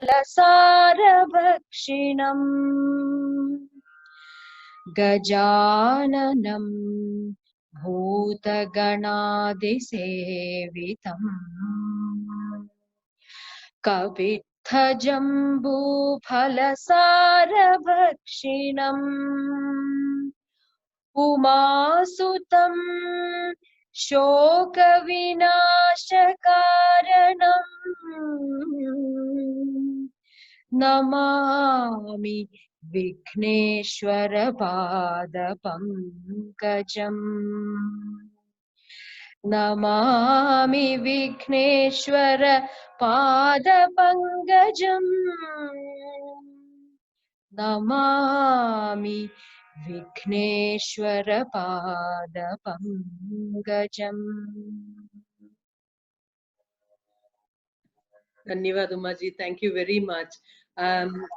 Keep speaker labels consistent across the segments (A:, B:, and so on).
A: फलसारभक्षिणम् गजाननं भूतगणादिसेवितम् कवित्थजम्बूफलसारभक्षिणम् उमासुतं शोकविनाशकारणम् Namami Vighneshwar पादपङ्कजम् Namami Vighneshwar पादपङ्कजम् Namami Vighneshwar पादपङ्कजम्.
B: Dhanyavad Umaji, thank you very much.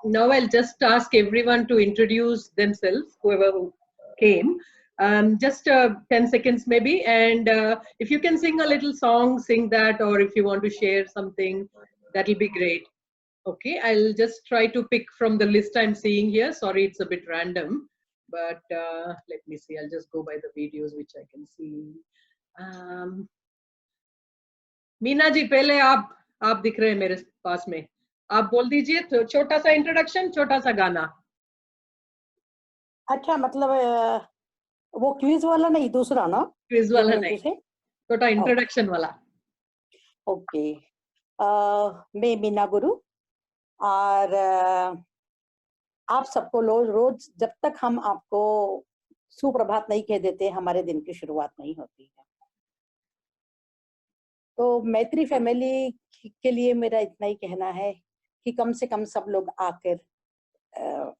B: Now I'll just ask everyone to introduce themselves, whoever came. Just 10 seconds maybe, and if you can sing a little song, sing that, or if you want to share something, that'll be great. Okay, I'll just try to pick from the list I'm seeing here. Sorry, it's a bit random, but let me see. I'll just go by the videos which I can see. Meena ji, पहले आप दिख रहे हैं मेरे पास में, आप बोल दीजिए तो छोटा सा इंट्रोडक्शन, छोटा सा गाना.
C: अच्छा, मतलब वो क्विज वाला नहीं, दूसरा ना?
B: क्विज वाला नहीं, छोटा इंट्रोडक्शन वाला.
C: ओके. मैं मीना गुरु, और आप सबको रोज जब तक हम आपको सुप्रभात नहीं कह देते, हमारे दिन की शुरुआत नहीं होती है. तो मैत्री फैमिली के लिए मेरा इतना ही कहना है कि कम से कम सब लोग आकर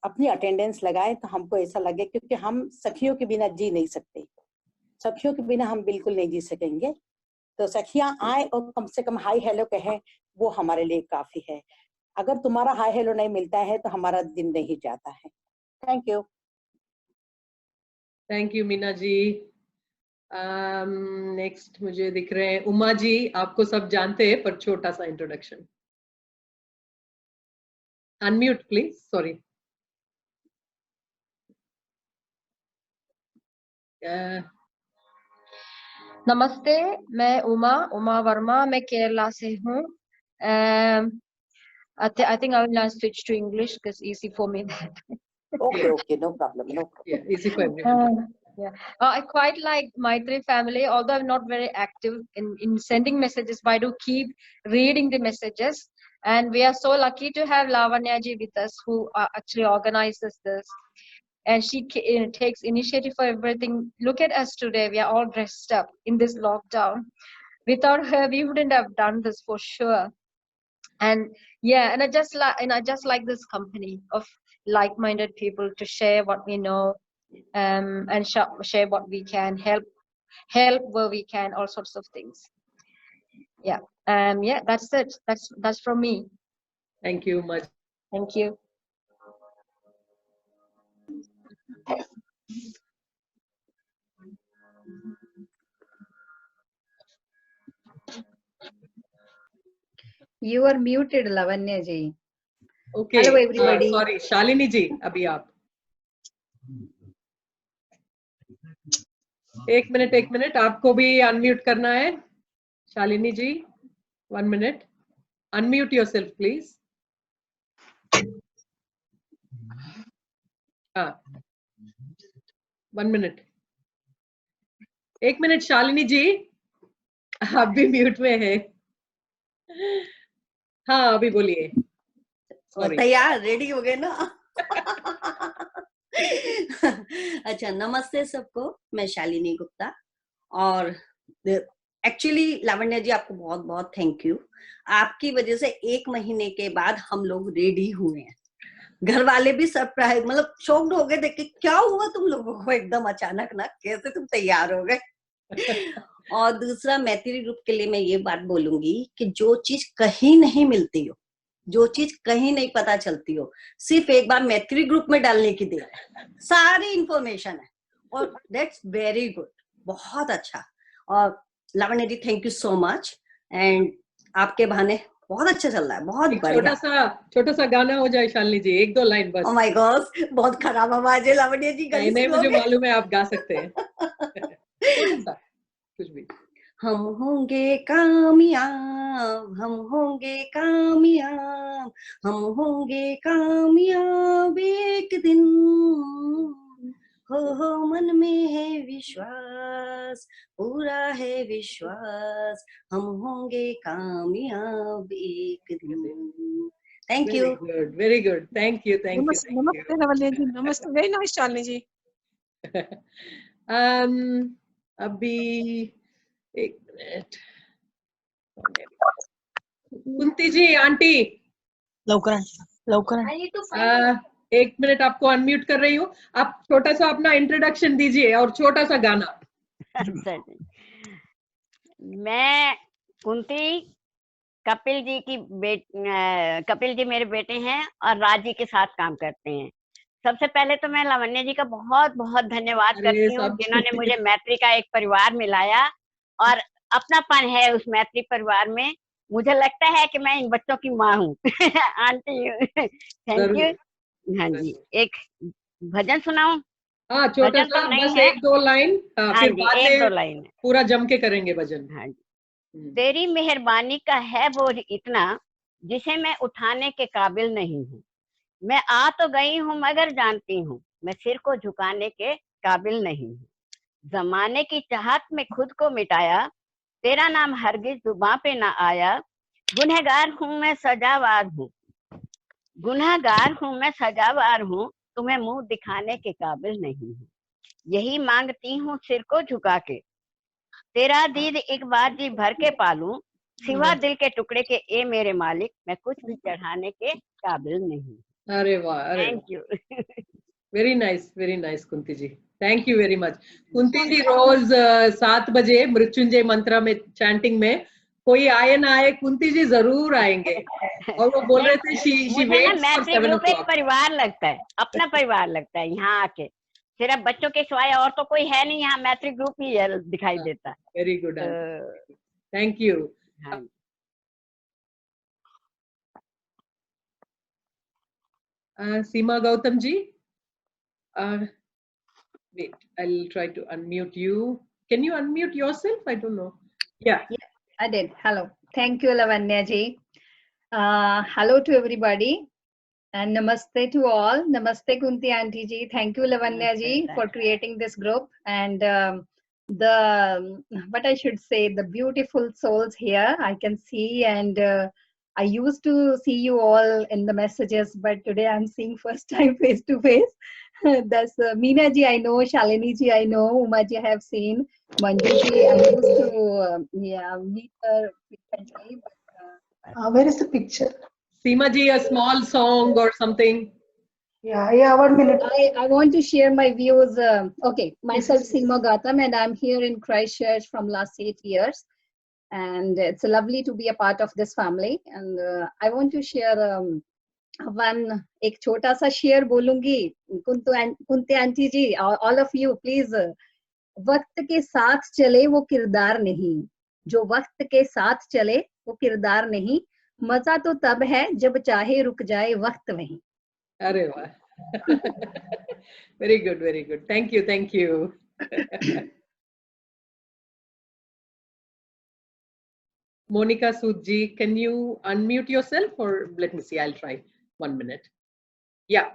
C: अपनी अटेंडेंस लगाएं, तो हमको ऐसा लगे, क्योंकि हम सखियों के बिना जी नहीं सकते. सखियों के बिना हम बिल्कुल नहीं जी सकेंगे. तो सखियां आए और कम से कम हाय हेलो कहें, वो हमारे लिए काफी है. अगर तुम्हारा हाय हेलो नहीं मिलता है तो हमारा दिन नहीं जाता है. Thank you.
B: Thank you Meena ji. Next मुझे दिख रहे हैं उमा जी. आपको सब जानते हैं, पर छोटा सा इंट्रोडक्शन. Unmute please. सॉरी.
A: नमस्ते, मैं उमा वर्मा, मैं केरला से हूँ. I think I will now switch to English because it's easy for me.
C: Okay, no problem.
B: Yeah, easy for everyone.
A: Yeah. I quite like Maitri family, although I'm not very active in sending messages, but I do keep reading the messages. And we are so lucky to have Lavanya ji with us, who actually organizes this. And she takes initiative for everything. Look at us today. We are all dressed up in this lockdown. Without her, we wouldn't have done this for sure. And yeah, and I just like this company of like-minded people to share what we know, and share what we can, help where we can, all sorts of things. Yeah. Yeah, that's it. That's from me.
B: Thank you much.
A: Thank you.
D: You are muted, Lavanya ji.
B: Okay.
D: Hello everybody.
B: Sorry, Shalini ji, अभी आप. एक minute, आपको भी unmute करना है. शालिनी जी, 1 minute. Unmute yourself, please. हाँ, 1 minute. 1 minute, Shalini जी, आप भी म्यूट में है. हाँ, अभी बोलिए.
E: तैयार, रेडी हो गए ना? अच्छा, नमस्ते सबको. मैं शालिनी गुप्ता, और एक्चुअली लावण्या जी, आपको बहुत बहुत थैंक यू. आपकी वजह से 1 महीने के बाद हम लोग रेडी हुए हैं. घर वाले भी सरप्राइज, मतलब शॉक्ड हो गए देख के, क्या हुआ तुम लोगों को एकदम अचानक ना, कैसे तुम तैयार हो गए. और दूसरा, मैत्री ग्रुप के लिए मैं ये बात बोलूंगी कि जो चीज कहीं नहीं मिलती हो, जो चीज कहीं नहीं पता चलती हो, सिर्फ एक बार मैत्री ग्रुप में डालने की देर है. सारी इंफॉर्मेशन है, और दैट्स वेरी गुड. बहुत अच्छा. और Lavanya ji, thank you so much. And आपके बहाने बहुत अच्छा चल रहा है, बहुत
B: एक
E: बढ़िया।
B: छोटा सा गाना हो जाए शालिनी जी, 1-2 लाइन बस।
E: ओ माय गॉड, बहुत खराब आवाज है लावण्य जी,
B: नहीं
E: गली
B: नहीं, मुझे
E: सुनोगे?
B: मालूम है आप गा सकते हैं। थोड़ा सा, कुछ भी।
E: हम होंगे कामयाब, हम होंगे कामयाब, हम होंगे कामयाब एक दिन, हो मन में है विश्वास, पूरा है विश्वास, हम होंगे कामयाब एक दिन। Thank you.
B: Very good, thank you, thank you, thank
F: नमस्ते नवल्य जी, नमस्ते, very nice Shalini ji.
B: You. अभी एक मिनट, कुंती जी आंटी,
F: लवकर
B: एक मिनट, आपको अनम्यूट कर रही हूँ। आप छोटा सा अपना इंट्रोडक्शन दीजिए और छोटा सा गाना।
G: अच्छा जी, मैं कुंती, कपिल जी की कपिल जी मेरे बेटे हैं और राज जी के साथ काम करते हैं। सबसे पहले तो मैं लावण्य जी का बहुत बहुत धन्यवाद
B: अरे
G: करती हूँ,
B: सब
G: जिन्होंने मुझे मैत्री का एक परिवार मिलाया और अपनापन है उस मैत्री परिवार में। मुझे लगता है कि मैं इन बच्चों की माँ हूँ। Aunty, thank you.
B: जरूर।
G: हाँ जी, एक भजन सुनाऊं?
B: हाँ, छोटा
G: भजन
B: सा,
G: तो नहीं
B: बस
G: है।
B: 1-2 लाइन,
G: हाँ
B: फिर
G: जी,
B: बाद
G: एक दो
B: में
G: लाइन।
B: पूरा जम के करेंगे भजन।
G: हाँ जी। तेरी मेहरबानी का है बोझ इतना, जिसे मैं उठाने के काबिल नहीं हूँ। मैं आ तो गई हूँ मगर जानती हूँ, मैं सिर को झुकाने के काबिल नहीं हूँ। जमाने की चाहत में खुद को मिटाया, तेरा नाम हरगिज जुबां पे ना आया। गुनहगार हूँ मैं, सजावार हूँ, गुनहगार हूँ मैं, सजावार हूँ, तुम्हें मुंह दिखाने के काबिल नहीं हूँ। यही मांगती हूँ सिर को झुका के, तेरा दीद एक बार जी भर के पालूं। सिवा दिल के टुकड़े के ए मेरे मालिक, मैं कुछ भी चढ़ाने के काबिल नहीं।
B: अरे वाह, अरे
G: thank you.
B: Very nice Kunti ji, thank you very much. Kunti ji रोज 7 बजे मृत्युंजय मंत्रा में चैंटिंग में, कोई आए ना आए, कुंती जी जरूर आएंगे। और वो बोल रहे थे शी
G: मुझे ना
B: वेट्स फॉर
G: मैत्री
B: 7
G: ग्रुप एक
B: o'clock।
G: परिवार लगता है, अपना परिवार लगता है। यहाँ आके सिर्फ बच्चों के सिवाय और तो कोई है नहीं, यहाँ मैत्री ग्रुप ही है, दिखाई देता है।
B: Very good, thank you.
G: हाँ।
B: सीमा Gautam ji, wait, I'll try to unmute you. Can you unmute yourself? I don't know. Yeah.
D: Yeah, I did. Hello. Thank you, Lavanya ji. Hello to everybody. And namaste to all. Namaste, Kunti Auntie ji. Thank you, Lavanya ji, for creating this group. And what I should say, the beautiful souls here I can see. And I used to see you all in the messages, but today I'm seeing first time face to face. That's Meena ji, I know. Shalini ji, I know. Uma ji, I have seen. Manju ji, I used to meet her frequently. But,
F: where is the picture?
B: Seema ji, a small song or something.
F: Yeah, 1 minute.
D: I want to share my views. Okay, myself Seema Gautam, and I'm here in Christchurch from last 8 years. And it's lovely to be a part of this family. And I want to share एक छोटा सा share बोलूंगी। Kunti aunty ji, all of you, please, वक्त के साथ चले वो किरदार नहीं, जो वक्त के साथ चले वो किरदार नहीं, मजा तो तब है जब चाहे रुक जाए वक्त वहीं।
B: अरे वाह, very good, thank you. Monica Sudji, can you unmute yourself, or let me see, I'll try. 1 minute. Yeah.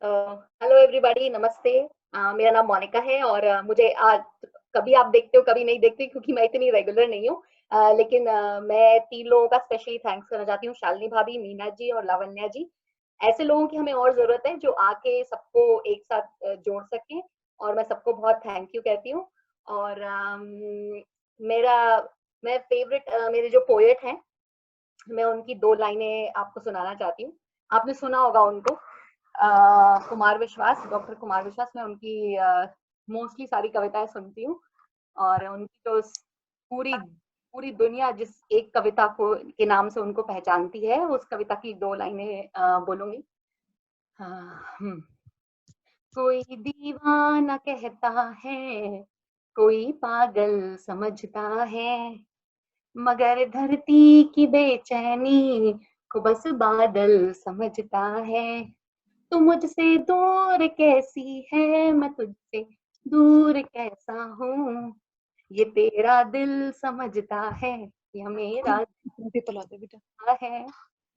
H: Hello everybody, नमस्ते। मेरा नाम मोनिका है और मुझे आज कभी आप देखते हो कभी नहीं देखते, क्योंकि मैं इतनी रेगुलर नहीं हूँ। लेकिन मैं 3 लोगों का स्पेशली थैंक्स करना चाहती हूँ, शालिनी भाभी, मीना जी और लावण्या जी। ऐसे लोगों की हमें और जरूरत है जो आके सबको एक साथ जोड़ सके, और मैं सबको बहुत थैंक यू कहती हूँ। और मैं फेवरेट मेरे जो पोएट हैं, मैं उनकी 2 लाइनें आपको सुनाना चाहती हूँ। आपने सुना होगा उनको, कुमार विश्वास, डॉक्टर कुमार विश्वास। मैं उनकी मोस्टली सारी कविताएं सुनती हूँ, और उनकी तो पूरी दुनिया जिस एक कविता को के नाम से उनको पहचानती है, उस कविता की 2 लाइनें बोलूंगी। कोई दीवाना कहता है, कोई पागल समझता है, मगर धरती की बेचैनी को बस बादल समझता है। तू मुझसे दूर कैसी है, मैं तुझसे दूर कैसा हूँ, ये तेरा दिल समझता है या मेरा दिल है।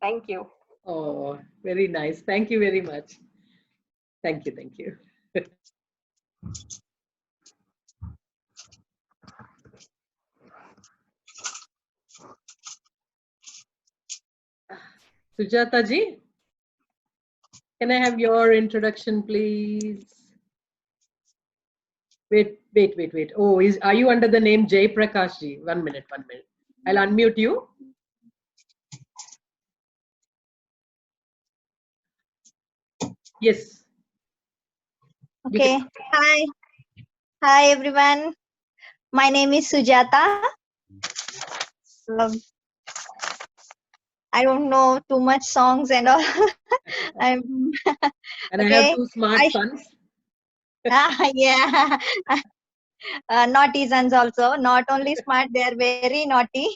H: Thank you.
B: Oh, very nice. Thank you very much. Thank you. Thank you. Sujata ji, can I have your introduction, please? Wait. Oh, are you under the name Jay Prakash ji? 1 minute. I'll unmute you. Yes.
I: Okay. Hi everyone. My name is Sujata. I don't know too much songs and all. I'm
B: And
I: okay.
B: I have 2 smart sons.
I: Yeah. Naughty sons also. Not only smart, they are very naughty.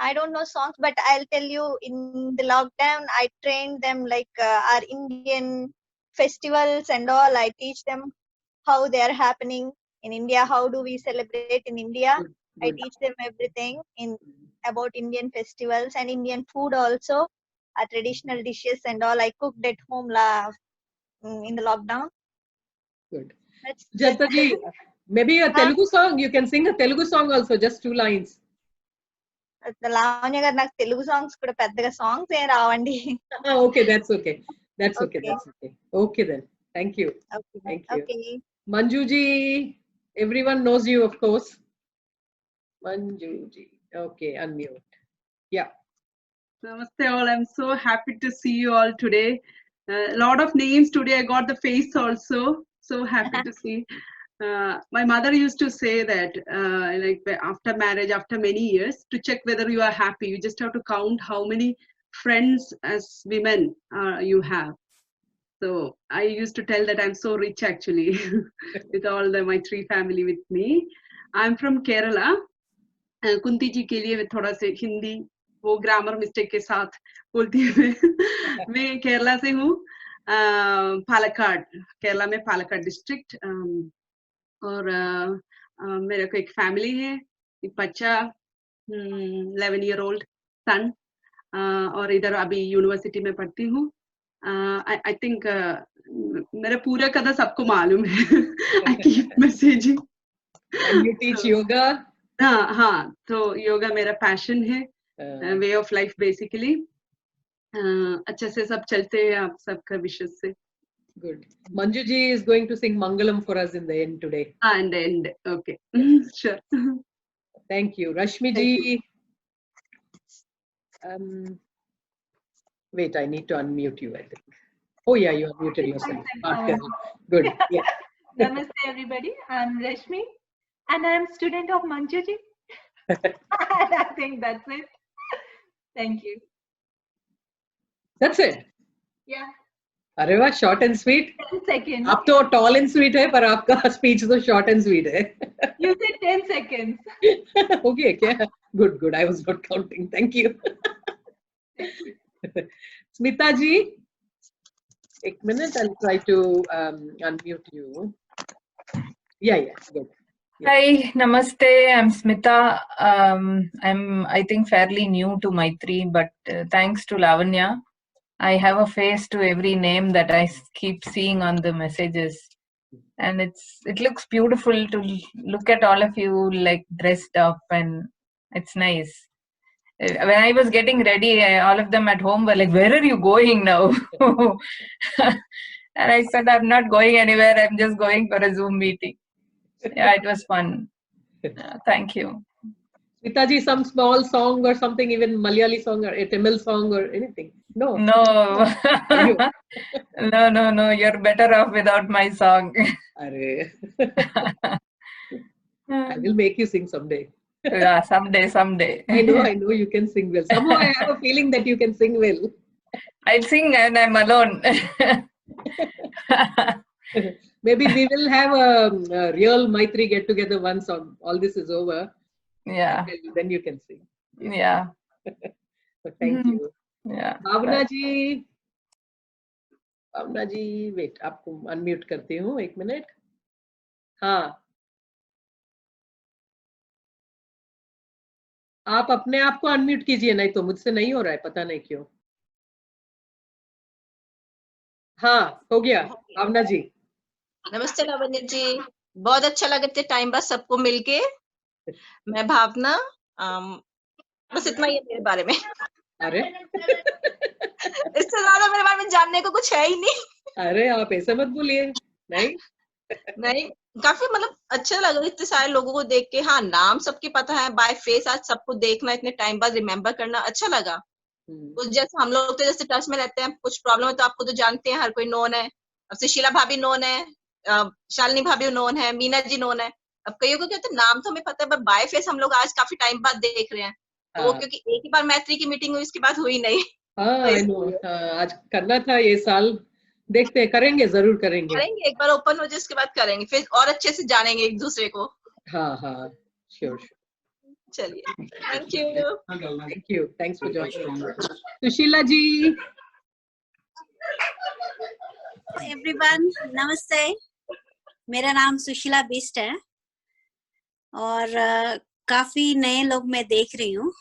I: I don't know songs, but I'll tell you, in the lockdown, I trained them like our Indian festivals and all. I teach them how they are happening in India. How do we celebrate in India?
B: Good.
I: I teach them everything about Indian festivals and Indian food also, traditional dishes and all. I cooked at home in the lockdown.
B: Good.
I: That's
B: Sujata ji, maybe a Telugu song. You can sing a Telugu song also, just 2 lines.
I: Lavanya గారు నాకు Telugu songs కూడా పెద్దగా songs ఏం రావండి.
B: Okay, that's okay. Okay then. Thank you.
I: Okay.
B: Manju ji, everyone knows you, of course. Manju ji. Okay, unmute. Yeah.
J: Namaste all. I'm so happy to see you all today. A lot of names today. I got the face also. So happy to see. My mother used to say that like after marriage, after many years, to check whether you are happy, you just have to count how many friends as women you have. So I used to tell that I'm so rich actually with all my 3 family with me. I'm from Kerala. Kunti जी के लिए मैं थोड़ा से हिंदी वो grammar mistake के साथ बोलती हूँ। मैं केरला से हूँ, पालक्काड, केरला में पालक्काड डिस्ट्रिक्ट। और मेरे को एक फैमिली है, एक बच्चा 11 year old सन, और इधर अभी यूनिवर्सिटी में पढ़ती हूँ। आई थिंक मेरा पूरा कथा सबको मालूम है। I keep messaging.
B: And you teach yoga?
J: हाँ, तो योगा मेरा पैशन है, वे ऑफ लाइफ बेसिकली। अच्छे से सब चलते हैं आप सबका विशेष से।
B: Good. Manju ji is going to sing Mangalam for us in the end today.
J: In the end, okay. Sure.
B: Thank you. Rashmi ji. Wait, I need to unmute you, I think. Oh yeah, you unmuted yourself. Good. Yeah.
K: Namaste everybody. I'm Rashmi and I'm student of Manju ji. I think that's it. Thank you.
B: That's it.
K: Yeah.
B: अरे वाह, short and sweet.
K: 10 seconds.
B: आप तो tall and sweet है, पर आपका speech तो short and sweet है.
K: You said 10 seconds.
B: Okay, क्या? Good. I was not counting. Thank you. Smita ji, एक minute. I'll try to unmute you. Yeah, good. Yeah.
L: Hi, namaste. I'm Smita. I'm, I think, fairly new to Maitri, but thanks to Lavanya, I have a face to every name that I keep seeing on the messages, and it looks beautiful to look at all of you like dressed up, and it's nice. When I was getting ready, all of them at home were like, "Where are you going now?" And I said, "I'm not going anywhere. I'm just going for a Zoom meeting." Yeah, it was fun. Thank you.
B: Smita ji, some small song or something, even Malayali song or a Tamil song or anything? No.
L: No. No. You're better off without my song.
B: I will make you sing someday.
L: Yeah, someday.
B: I know you can sing well. Somehow I have a feeling that you can sing well.
L: I'll sing and I'm alone.
B: Maybe we will have a real Maitri get together once all this is over.
L: Yeah.
B: Then you can see.
L: Yeah.
B: So thank you.
L: Yeah.
B: Bhavna ji, Bhavna ji, wait, आपको unmute करती हूँ 1 minute. हाँ, आप अपने आप को unmute कीजिए, नहीं तो मुझसे नहीं हो रहा है, पता नहीं क्यों. हाँ, हो गया. भावना जी.
M: नमस्ते लावण्य जी, बहुत अच्छा लगा थे टाइम बाद सबको मिलके. मैं भावना, बस इतना ही है मेरे बारे में.
B: अरे
M: इससे ज्यादा मेरे बारे में जानने को कुछ है ही नहीं.
B: अरे आप ऐसे मत बोलिए. नहीं
M: नहीं, काफी मतलब अच्छा लगा इतने सारे लोगों को देख के. हाँ, नाम सबके पता है, बाय फेस आज सबको देखना, इतने टाइम बाद रिमेम्बर करना अच्छा लगा. कुछ जैसे हम लोग तो जैसे टच में रहते हैं, कुछ प्रॉब्लम है तो आपको तो जानते हैं, हर कोई नोन है. अब सुशीला भाभी नोन है, शालिनी भाभी नोन है, मीना जी नोन है. अब कईयों को कहते हैं नाम तो हमें पता है, पर बाय फेस हम लोग आज काफी टाइम बाद देख रहे हैं. तो वो क्योंकि एक ही बार मैत्री की मीटिंग हुई, उसके बाद हुई नहीं.
B: हाँ, I know. आज करना था ये साल, देखते हैं, करेंगे, जरूर करेंगे.
M: करेंगे, एक बार ओपन हो जाए उसके बाद करेंगे, फिर और अच्छे से जानेंगे एक दूसरे को.
B: हाँ हाँ, श्योर.
M: चलिए, thank you.
B: Thank you, thanks for joining. Sushila ji.
N: Everyone, नमस्ते. मेरा नाम सुशीला बिस्ट है और काफी नए लोग मैं देख रही हूँ.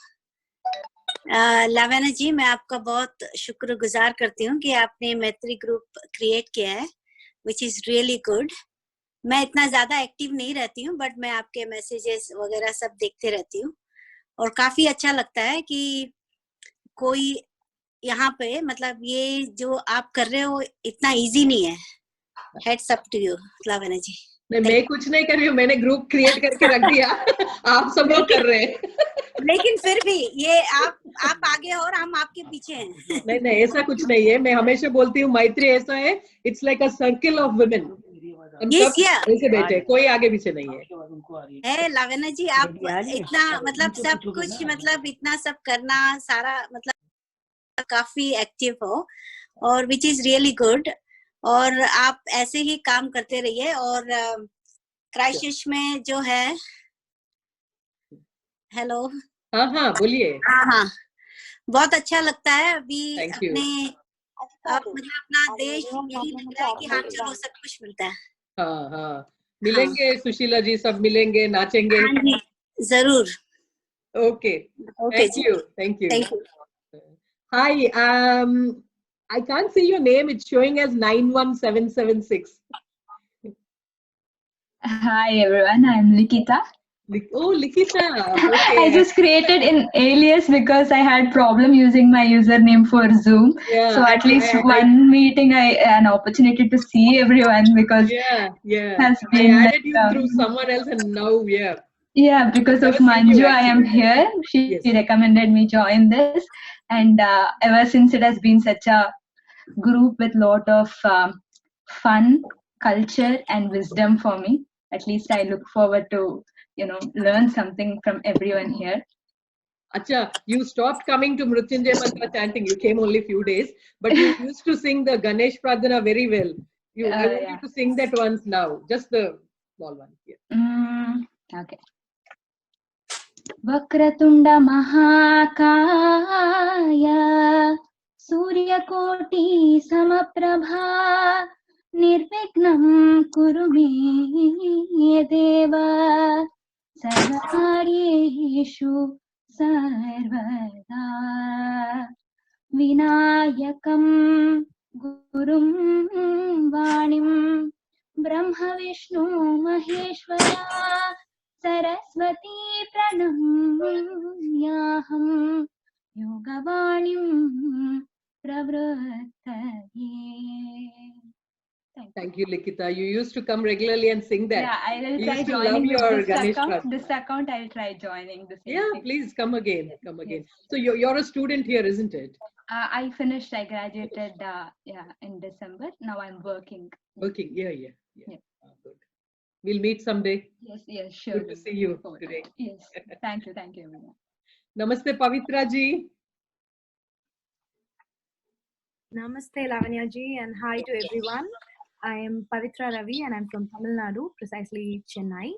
N: लावण्या जी, मैं आपका बहुत शुक्रगुजार करती हूँ कि आपने मैत्री ग्रुप क्रिएट किया है, विच इज रियली गुड. मैं इतना ज्यादा एक्टिव नहीं रहती हूँ, बट मैं आपके मैसेजेस वगैरह सब देखते रहती हूँ और काफी अच्छा लगता है कि कोई यहाँ पे, मतलब ये जो आप कर रहे हो इतना इजी नहीं है. Heads up to you Lavanya ji.
B: नहीं, मैं कुछ नहीं कर रही हूँ, मैंने ग्रुप क्रिएट करके रख दिया. आप सब लोग कर रहे हैं.
N: लेकिन फिर भी ये आप आगे हो और हम आपके पीछे हैं.
B: नहीं नहीं, ऐसा कुछ नहीं है. मैं हमेशा बोलती हूँ मैत्री ऐसा है, it's like a circle of women. हम सब ऐसे बैठे, कोई आगे पीछे नहीं है.
N: लावण्या जी, आप इतना मतलब सब कुछ, मतलब इतना सब करना सारा, मतलब काफी एक्टिव हो और विच इज रियली गुड. और आप ऐसे ही काम करते रहिए. और क्राइसिस में जो है, हेलो.
B: हाँ हाँ, बोलिए.
N: हाँ, बहुत अच्छा लगता है अभी अपने, मतलब अपना देश यही लग रहा है कि हाँ चलो सब कुछ मिलता है.
B: हाँ हाँ, मिलेंगे. सुशीला जी, सब मिलेंगे, नाचेंगे.
N: हाँ जी, जरूर.
B: Okay, thank you. Hi, I can't see your name. It's showing as 91776.
O: Hi everyone, I'm Likita.
B: Oh, Likita. Okay.
O: I just created an alias because I had problem using my username for Zoom.
B: Yeah,
O: so at least one meeting, an opportunity to see everyone because has been.
B: I added you through someone else, and now
O: Yeah, because of Manju, I am here. She recommended me join this, and ever since it has been such a group with lot of fun, culture, and wisdom for me. At least I look forward to, learn something from everyone here.
B: Acha, you stopped coming to Mrutyunjay Mantra chanting. You came only few days, but you used to sing the Ganesh Pradhana very well. I want you to sing that once now, just the small one.
O: Okay. Vakratunda Mahakaya Suryakoti Samaprabha Nirvignam Kuru me Deva Sarvakaryeshu Sarvada Vinayakam Gurum Vanim Brahma Vishnu Maheshwara Saraswati Pranamyaham Yogavanim Pravruttaye.
B: Thank you, Likita. You used to come regularly and sing that.
O: Yeah, I will
B: you
O: try
B: used to
O: joining
B: love your
O: with
B: Ganesh
O: this account.
B: Pradhana.
O: This account, I'll try joining the same thing.
B: Please come again. Come again. So you're a student here, isn't it?
O: I finished. I graduated. In December. Now I'm working.
B: Working. Yeah. Good. We'll meet someday.
O: Yes, sure.
B: Good to see you today.
O: Yes. Thank you, everyone.
B: Namaste, Pavitra ji.
P: Namaste, Lavanya ji, and hi to everyone. I am Pavitra Ravi and I'm from Tamil Nadu, precisely Chennai.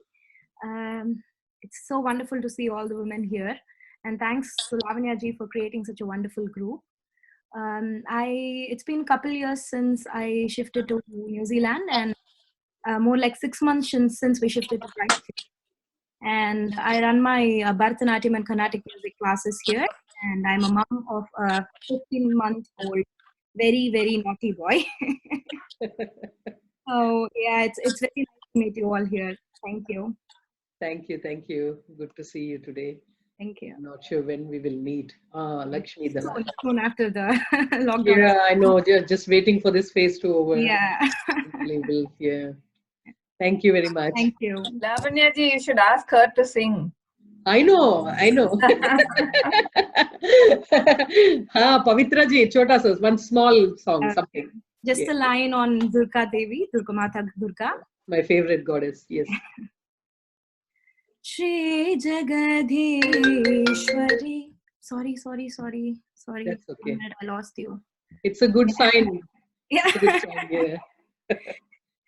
P: It's so wonderful to see all the women here, and thanks to Lavanya ji for creating such a wonderful group. It's been a couple years since I shifted to New Zealand, and more like 6 months since we shifted to Christchurch. And I run my Bharatanatyam and Carnatic music classes here, and I'm a mom of a 15-month-old, very, very naughty boy. So yeah, it's very nice to meet you all here. Thank you.
B: Thank you. Good to see you today.
P: Thank you.
B: I'm not sure when we will meet. Lakshmi Dalal.
P: Soon after the lockdown.
B: Yeah, I know. Just waiting for this phase to over.
P: Yeah.
B: Yeah. Thank you very much.
P: Thank you.
L: Lavanya ji, you should ask her to sing.
B: I know. हाँ, Pavitra ji, छोटा सा, one small song, something.
P: Just a line on Durga Devi, Durga Mata Durga.
B: My favorite goddess, yes.
P: Shri Jagadhishwari. Sorry.
B: That's okay.
P: I lost you.
B: It's a good sign.
P: Yeah.
B: It's a good sign, yeah.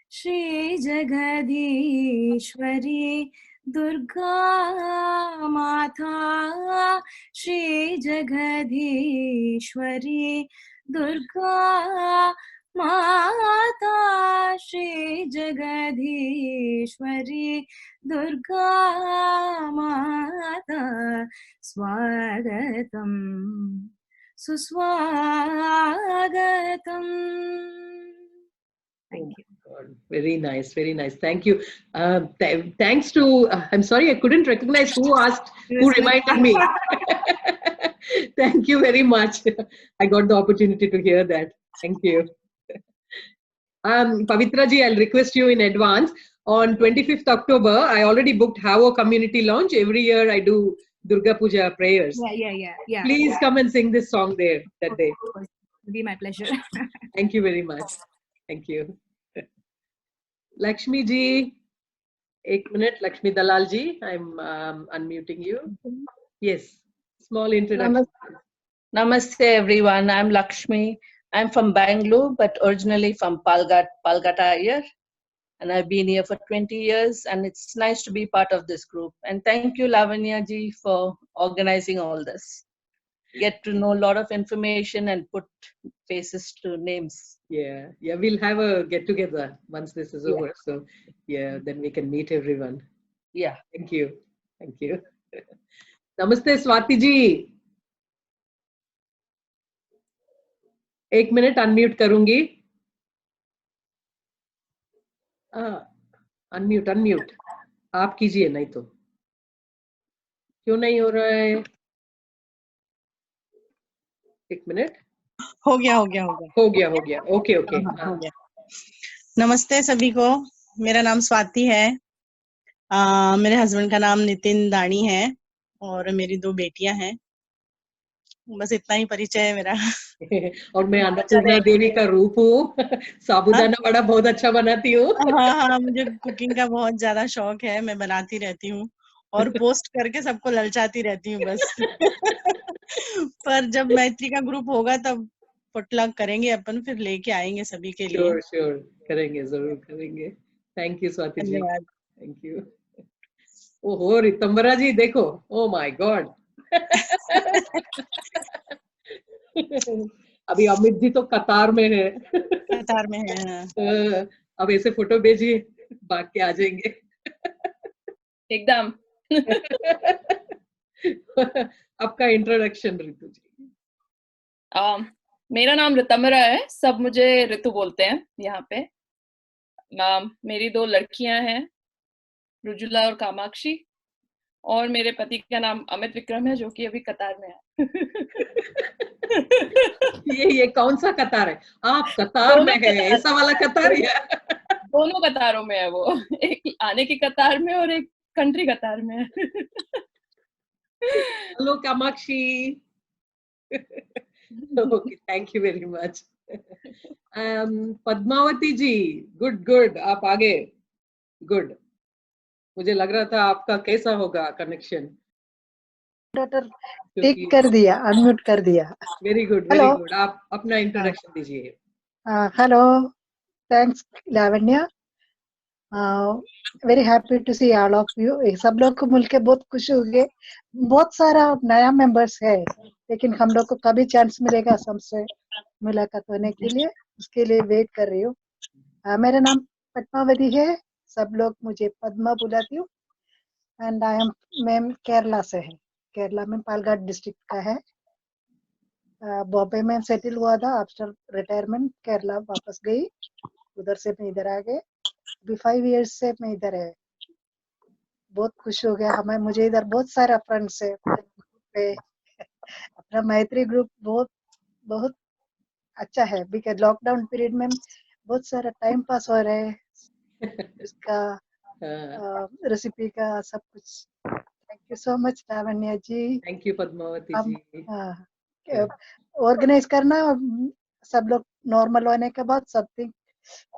P: Shri Jagadhishwari Durga Mata. Shri Jagadhishwari Durga Mata. Shri Jagadhishwari Durga Mata. Swagatam Suswagatam. Thank you.
B: God, very nice. Thank you. Thanks to, I'm sorry, I couldn't recognize who reminded me. Thank you very much. I got the opportunity to hear that. Thank you. Pavitra ji, I'll request you in advance. On 25th October, I already booked Havo Community Launch. Every year I do Durga Puja prayers.
P: Yeah.
B: Please come and sing this song there that day.
P: It'll be my pleasure.
B: Thank you very much. Thank you. Lakshmi ji, 1 minute. Lakshmi Dalal ji, I'm unmuting you. Yes, small introduction.
Q: Namaste everyone. I'm Lakshmi. I'm from Bangalore, but originally from Palgata here. And I've been here for 20 years, and it's nice to be part of this group. And thank you, Lavanya ji, for organizing all this. Get to know a lot of information and put faces to names.
B: Yeah, we'll have a get together once this is over. So yeah, then we can meet everyone.
Q: Yeah.
B: Thank you. Namaste Swati ji. 1 minute unmute karungi. Unmute. आप कीजिए, नहीं तो क्यों नहीं हो रहा है? 1 minute.
R: हो गया
B: ओके
R: हो गया। नमस्ते सभी को, मेरा नाम स्वाति है। मेरे हस्बैंड का नाम नितिन दानी है और मेरी 2 बेटियां हैं। बस इतना ही परिचय है मेरा।
B: और मैं अन्नपूर्णा देवी का रूप हूँ। साबूदाना वड़ा बहुत अच्छा बनाती हूँ।
R: हाँ, मुझे कुकिंग का बहुत ज्यादा शौक है, मैं बनाती रहती हूँ और पोस्ट करके सबको ललचाती रहती हूँ बस। पर जब मैत्री का ग्रुप होगा तब पोटलक करेंगे अपन, फिर लेके आएंगे सभी के लिए।
B: श्योर करेंगे, जरूर करेंगे। Thank you Swati ji, thank you. ओहो रितंबरा जी देखो, ओ माय गॉड। अभी अमित जी तो कतार में है। अब ऐसे फोटो भेजिए, भाग के आ जाएंगे
S: एकदम।
B: आपका इंट्रोडक्शन ऋतु जी।
S: मेरा नाम रितंबरा है, सब मुझे ऋतु बोलते हैं यहाँ पे। मेरी 2 लड़कियां हैं, रुजुला और कामाक्षी, और मेरे पति का नाम अमित विक्रम है, जो कि अभी कतार में है।
B: ये कौन सा कतार है? आप कतार में है, ऐसा वाला कतार है?
S: दोनों कतारों में है वो, एक आने की कतार में और एक कंट्री कतार में है।
B: Hello Kamakshi. Okay, thank you very much. Padmavati ji, good, आप आगे। गुड, मुझे लग रहा था आपका कैसा होगा कनेक्शन।
F: टिक कर दिया, अनम्यूट कर दिया।
B: Very good. आप अपना इंट्रोडक्शन दीजिए।
F: Hello, thanks Lavanya. Very happy to see all of you. सब लोग को मिलके बहुत खुश हो गए. बहुत सारा नया मेंबर्स है, लेकिन हम लोग को कभी चांस मिलेगा सबसे मुलाकात होने के लिए, उसके लिए वेट कर रही हूँ. मेरा नाम पद्मावती है, सब लोग मुझे पद्मा बुलाती हूँ. एंड मैं केरला से है, केरला में पालघाट डिस्ट्रिक्ट का है. बॉम्बे में सेटल हुआ था, आफ्टर रिटायरमेंट केरला वापस गई, उधर से मैं इधर आ गए. अभी 5 years से मैं इधर है. बहुत खुश हो गया. हमें मुझे इधर बहुत सारा फ्रेंड्स है पे. अपना मैत्री ग्रुप बहुत बहुत अच्छा है, बिकॉज लॉकडाउन पीरियड में बहुत सारा टाइम पास हो रहा है, उसका रेसिपी का सब कुछ. Thank you so much Lavanya ji.
B: Thank you Padmavati ji.
F: Organize करना सब लोग नॉर्मल होने के बाद समथिंग.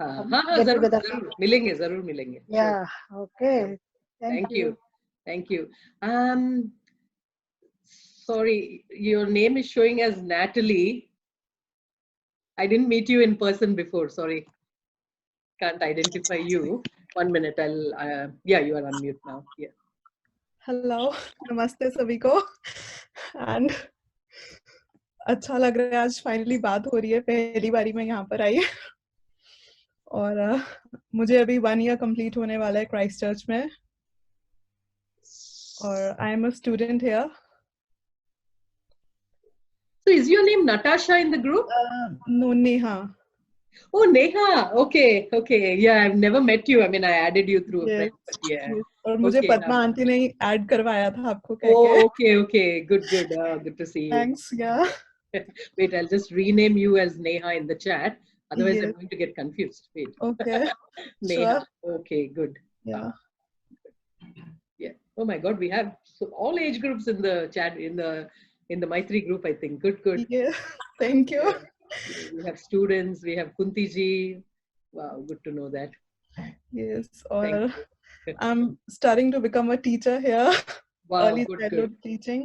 B: हाँ जरूर मिलेंगे, जरूर मिलेंगे.
F: Yeah, okay.
B: Thank you. Thank you. Sorry, your name is showing as Natalie. I didn't meet you in person before. Sorry, can't identify you. 1 minute. I'll. Yeah, you are on mute now. Yeah.
T: Hello, नमस्ते सभी को. And अच्छा लग रहा है, आज finally बात हो रही है. पहली बारी मैं यहाँ पर आई और मुझे अभी 1 year कंप्लीट होने वाला है क्राइस्ट चर्च में, और I am a student here.
B: So is your name Natasha in the group?
T: No, Neha.
B: Oh, Neha. Okay, okay. Yeah, I've never met you. I mean, I added you through a friend. But yeah.
T: Yes. और मुझे
B: Okay,
T: Padma aunty ने add करवाया था आपको कह के.
B: Oh, okay, okay. Good, good. Good to see you.
T: Thanks. Yeah.
B: Wait, I'll just rename you as Neha in the chat. Otherwise,
T: Yes.
B: I'm going to get confused. Wait.
T: Okay.
B: Neha.
T: Sure.
B: Okay, good.
T: Yeah.
B: Yeah. Oh my God, we have all age groups in the chat, in the Maitri group, I think. Good, good.
T: Yeah. Thank you.
B: We have students. We have Kunti ji. Wow, good to know that.
T: Yes.
B: Thank
T: और
B: you.
T: I'm starting to become a teacher here.
B: Wow,
T: Early
B: good,
T: childhood
B: good.
T: teaching.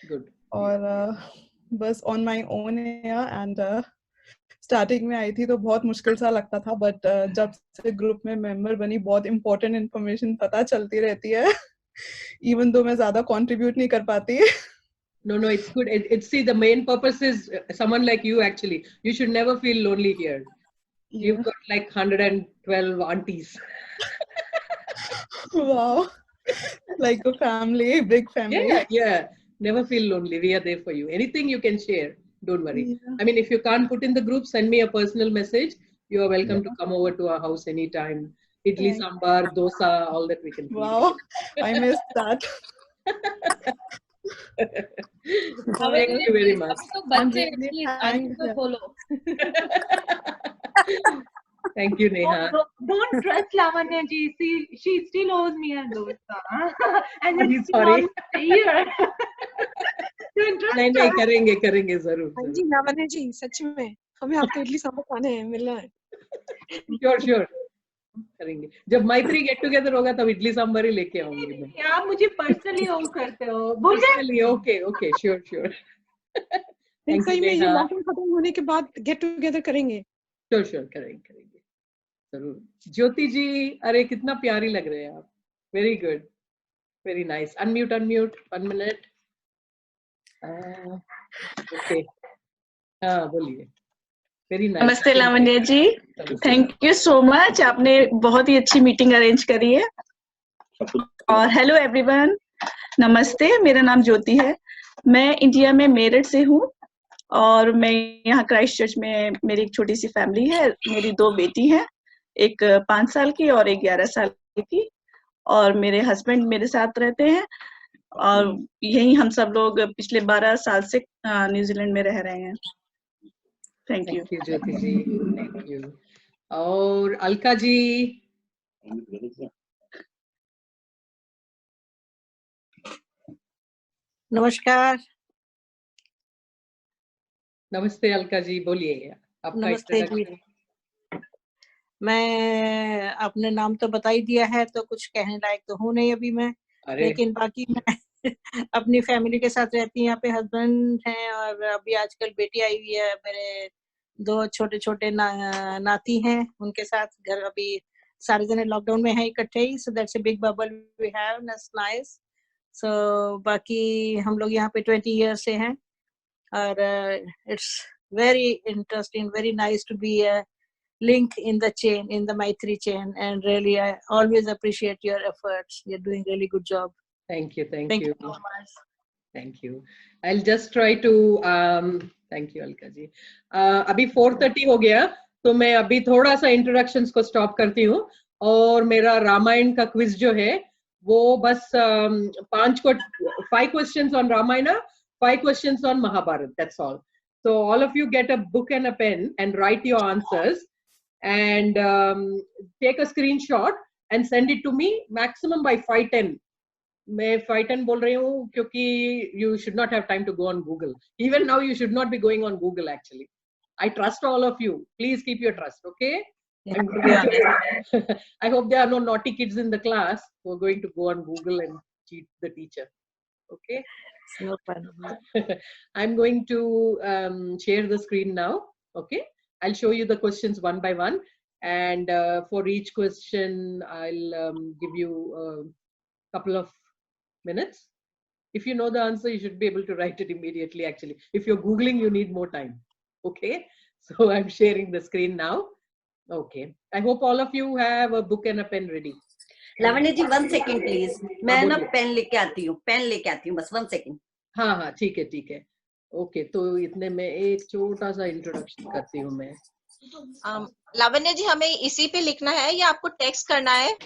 B: Good.
T: और बस on my own here, and starting में आई थी तो बहुत मुश्किल सा लगता था, बट जब से ग्रुप में मेंबर बनी बहुत इंपॉर्टेंट इन्फॉर्मेशन पता चलती रहती है, इवन दो मैं ज्यादा कंट्रीब्यूट नहीं कर पाती.
B: No, it's good. It's see, the main purpose is someone like you actually. You should never feel lonely here. You've got like 112 aunties.
T: Wow. Like a family, big family.
B: Yeah. Never feel lonely. We are there for you. Anything you can share. Don't worry. I mean, if you can't put in the group, send me a personal message. You are welcome to come over to our house anytime. Idli,
T: Thanks.
B: sambar, dosa, all that we can.
T: Wow. I missed that.
B: Thank you very much. Thank you, Neha.
K: Don't trust Lavanya ji. She still owes me a dosa. And
B: I'm
K: it's
B: sorry.
K: almost a year. Don't trust
B: नहीं
K: her.
B: करेंगे जरूर.
U: हाँ जी लावण्या जी, सच में हमें आपको इडली सांभर खाने हैं, मिलना है.
B: Sure. करेंगे. जब मैत्री गेट टुगेदर होगा तब इडली सांभर ही लेके आऊंगी मैं.
K: आप मुझे पर्सनली ओन करते हो. भूल गए?
B: Personally, okay, sure. Thank
U: सही
B: you,
U: में ये
B: Neha.
U: लॉकडाउन खत्म होने के बाद गेट टुगेदर करेंगे.
B: Sure, करेंगे जरूर. ज्योति जी, अरे कितना प्यारी लग रहे हैं आप. Very good, very nice. Unmute. 1 minute. Okay. हाँ बोलिए. Very nice.
V: नमस्ते Lavanya ji, thank you so much. आपने बहुत ही अच्छी मीटिंग अरेंज करी है. और हेलो एवरीवन, नमस्ते. मेरा नाम ज्योति है. मैं इंडिया में मेरठ से हूँ और मैं यहाँ क्राइस्ट चर्च में मेरी एक छोटी सी फैमिली है. मेरी 2 बेटी हैं, एक 5 साल की और एक 11 साल की, और मेरे हस्बैंड मेरे साथ रहते हैं. और यही हम सब लोग पिछले 12 साल से न्यूजीलैंड में रह रहे हैं. Thank you.
B: Jyoti ji, thank you. और अलका जी.
W: नमस्कार.
B: नमस्ते अलका जी, बोलिए. आपका
W: नमस्ते जी. मैं अपने नाम तो बता ही दिया है, तो कुछ कहने लायक तो हूँ नहीं अभी मैं. लेकिन बाकी मैं अपनी फैमिली के साथ रहती हूँ. यहाँ पे हस्बैंड हैं और अभी आजकल बेटी आई हुई है मेरे 2 छोटे छोटे नाती हैं, उनके साथ घर अभी सारे जने लॉकडाउन में हैं इकट्ठे ही, so that's a big bubble we have, that's nice. So बाकी हम लोग यहाँ पे 20 ईयर्स से हैं, और it's very interesting, very nice to be a link in the chain, in the Maitri chain, and really I always appreciate your efforts. You're doing really good job.
B: Thank you. Thank
W: Thank
B: you.
W: you so much.
B: Thank you. I'll just try to thank you Alka ji. अभी 4:30 हो गया, तो मैं अभी थोड़ा सा introductions को stop करती हूँ, और मेरा रामायण का क्विज जो है वो बस 5 questions on Ramayana, 5 questions on Mahabharata, that's all. So all of you get a book and a pen and write your answers, and take a screenshot and send it to me maximum by 5:10. मैं 5:10 बोल रही हूँ क्योंकि you should not have time to go on Google. Even now you should not be going on Google actually. I trust all of you. Please keep your trust, okay? I hope there are no naughty kids in the class who are going to go on Google and cheat the teacher. Okay?
W: No problem.
B: I'm going to share the screen now. Okay? I'll show you the questions one by one, and for each question I'll give you a couple of minutes. If you know the answer, you should be able to write it immediately actually. If you're Googling, you need more time. Okay? So I'm sharing the screen now. Okay. I hope all of you have a book and a pen ready.
A: Lavanya ji 1 second please, मैं ना pen लेके आती हूँ, बस 1 second.
B: हाँ हाँ ठीक है। ओके, तो इतने में एक छोटा सा इंट्रोडक्शन करती हूँ मैं।
M: लावण्य जी, हमें इसी पे लिखना है या आपको टेक्स्ट करना है?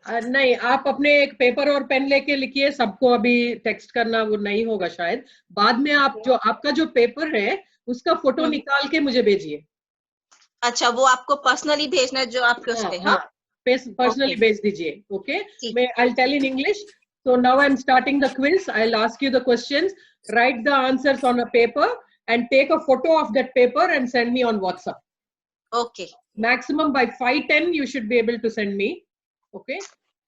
B: नहीं, आप अपने एक पेपर और पेन लेके लिखिए, सबको अभी टेक्स्ट करना वो नहीं होगा शायद। बाद में आप जो आपका जो पेपर है उसका फोटो निकाल के मुझे भेजिए।
M: अच्छा, वो आपको पर्सनली भेजना है जो आपके उस पे? हाँ,
B: पर्सनली भेज दीजिए। ओके, मैं I'll tell in English. So now I'm starting the quiz. I'll ask you the questions. Write the answers on a paper and take a photo of that paper and send me on WhatsApp.
M: Okay.
B: Maximum by 5:10 you should be able to send me. Okay.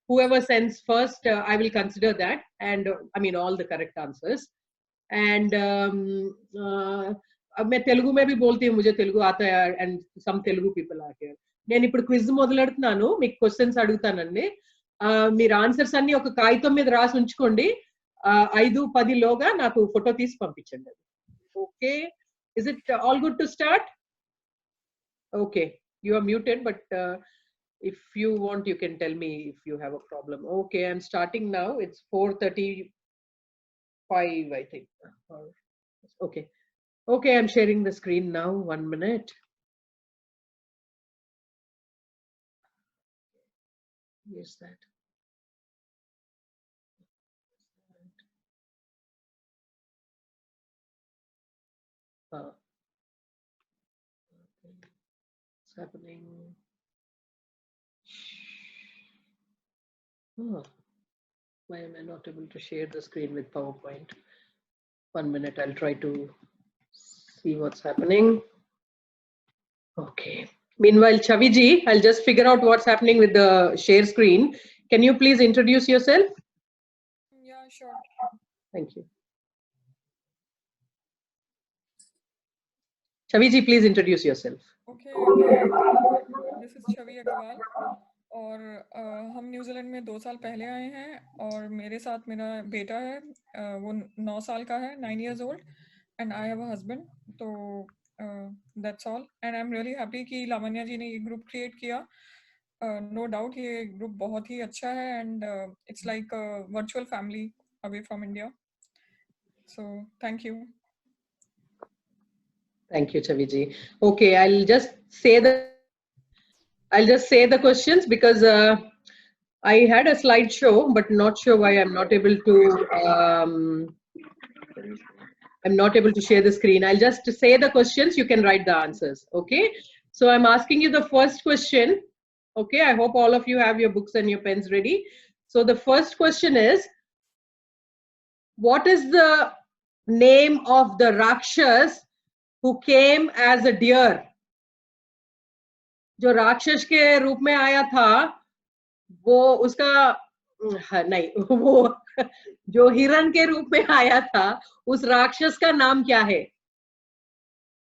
B: Whoever sends first, I will consider that, and I mean all the correct answers. And अब मैं तेलुगु में भी बोलती हूँ, मुझे तेलुगु आता है, and some Telugu people are here. నేను ఇప్పుడు క్విజ్ మొదలెడుతున్నాను, మీకు క్వశ్చన్స్ అడుగుతానండి. మీరు ఆన్సర్స్ అన్ని ఒక కాగితం మీద రాసి ఉంచుకోండి. 5-10 లోగా నాకు ఫోటో తీసి పంపించండి. Okay, is it all good to start? Okay, you are muted, but if you want you can tell me if you have a problem. Okay, I'm starting now. It's 4:35 I think. Okay, I'm sharing the screen now. 1 minute. Yes, that. Okay. What's happening? Why am I not able to share the screen with PowerPoint? 1 minute, I'll try to see what's happening. Okay. Meanwhile, Chavi ji, I'll just figure out what's happening with the share screen. Can you please introduce yourself?
C: Yeah, sure.
B: Thank you. Chavi ji, please introduce yourself.
C: Okay, this is Chavi Agarwal, और हम New Zealand में 2 साल पहले आए हैं, और मेरे साथ मेरा बेटा है, वो 9 साल का है, 9 years old, and I have a husband. तो that's all, and I'm really happy कि लावण्या जी ने ये ग्रुप क्रिएट किया. No doubt ये ग्रुप बहुत ही अच्छा है, and it's like a virtual family away from India. So thank you.
B: Thank you, Chavi ji. Okay, I'll just say the questions because I had a slideshow, but not sure why I'm not able to share the screen. I'll just say the questions, you can write the answers. Okay, so I'm asking you the first question. Okay, I hope all of you have your books and your pens ready. So the first question is, what is the name of the Rakshas who came as a deer? जो राक्षस के रूप में आया था, वो उसका नहीं, वो जो हिरण के रूप में आया था, उस राक्षस का नाम क्या है?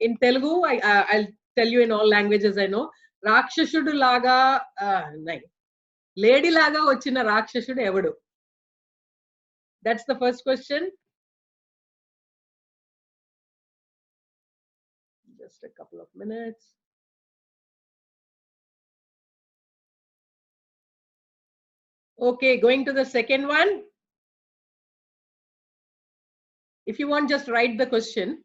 B: In Telugu, I'll tell you in all languages I know. Rakshashudu laga, nahi. Lady laga vachina Rakshashudu evadu? That's the first question. Just a couple of minutes. Okay, going to the second one. If you want, just write the question.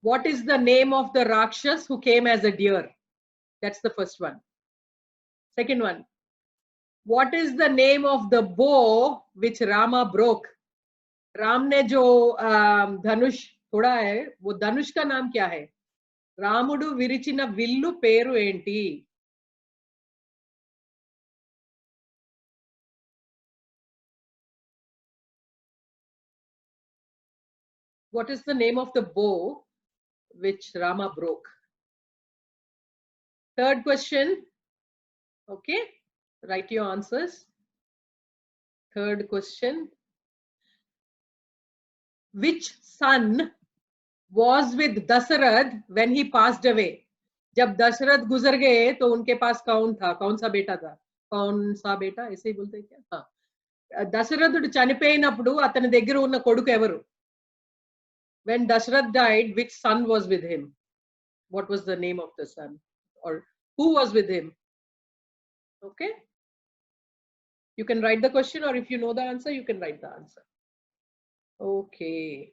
B: What is the name of the Rakshas who came as a deer? That's the first one. Second one. What is the name of the bow which Rama broke? Ram ने जो धनुष तोड़ा है, वो धनुष का नाम क्या है? रामुडु विरिचिन विल्लु पेरु एंटी? What is the name of the bow which Rama broke? Third question. Okay, write your answers. Third question. Which son was with Dasarath when he passed away? जब दशरथ गुजर गए तो उनके पास कौन था? कौन सा बेटा था? कौन सा बेटा ऐसे ही बोलते हैं क्या? हाँ, दशरथुడు చనిపోయినప్పుడు అతని దగ్గర ఉన్న కొడుకు ఎవరు? When Dasharath died, which son was with him? What was the name of the son? Or who was with him? Okay. You can write the question, or if you know the answer, you can write the answer. Okay.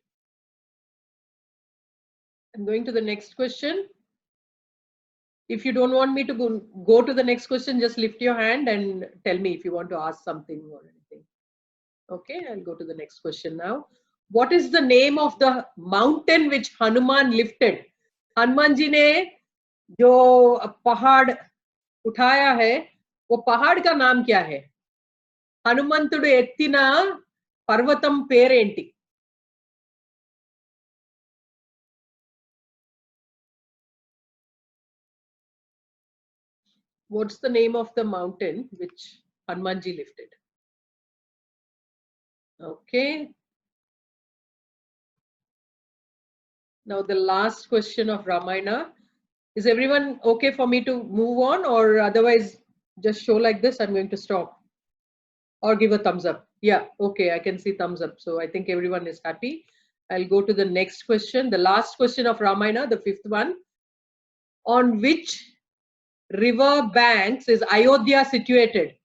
B: I'm going to the next question. If you don't want me to go to the next question, just lift your hand and tell me if you want to ask something or anything. Okay, I'll go to the next question now. What is the name of the mountain which Hanuman lifted? Hanuman ji ne jo pahad uthaya hai, wo pahad ka naam kya hai? Hanumantudu ettina parvatam perenti? What's the name of the mountain which Hanumanji lifted? Okay. Now the last question of Ramayana. Is everyone okay for me to move on, or otherwise just show like this? I'm going to stop or give a thumbs up. Yeah, okay, I can see thumbs up. So I think everyone is happy. I'll go to the next question. The last question of Ramayana, the fifth one. On which river banks is Ayodhya situated?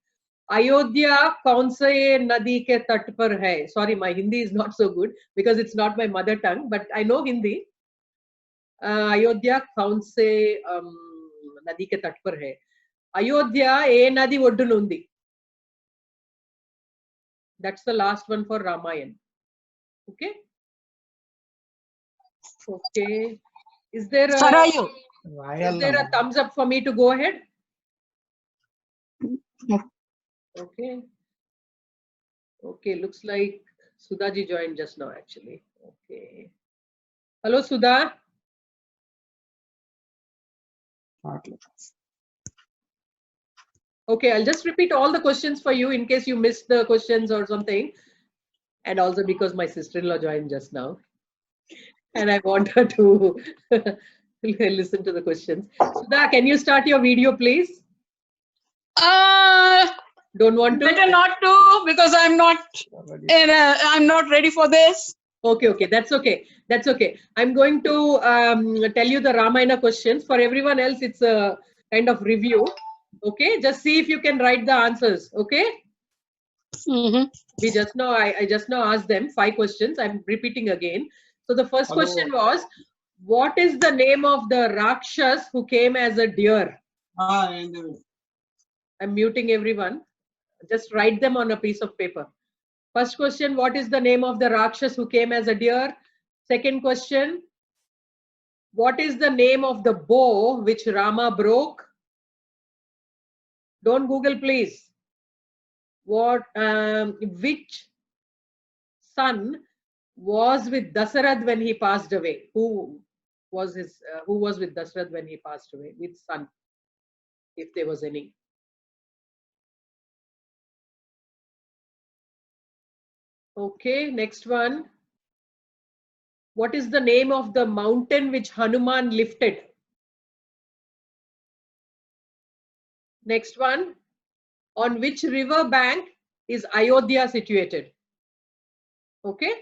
B: Ayodhya kaun se nadi ke tat par hai? Sorry, my Hindi is not so good because it's not my mother tongue, but I know Hindi. Ayodhya kaun se nadi ke tat par hai? Ayodhya e nadi oddunundi. That's the last one for Ramayana. Okay. Okay. Is there a thumbs up for me to go ahead? Okay. Okay, looks like Sudha ji joined just now actually. Okay. Hello, Sudha. Okay, I'll just repeat all the questions for you in case you missed the questions or something. And also because my sister-in-law joined just now. And I want her to listen to the questions. Sudha, can you start your video, please? Don't want to?
D: Better not to, because I'm not ready for this.
B: Okay, okay, that's okay. That's okay. I'm going to tell you the Ramayana questions. For everyone else, it's a kind of review. Okay, just see if you can write the answers. Okay. We just now, I just now asked them 5 questions. I'm repeating again. So the first question was, what is the name of the Rakshas who came as a deer? I'm muting everyone. Just write them on a piece of paper. First question, what is the name of the Rakshas who came as a deer? Second question, what is the name of the bow which Rama broke? Don't Google, please. Which son was with Dasarath when he passed away? Who was with Dasarath when he passed away? Which son, if there was any? Okay, next one. what is the name of the mountain which Hanuman lifted? Next one, on which river bank is Ayodhya situated? Okay.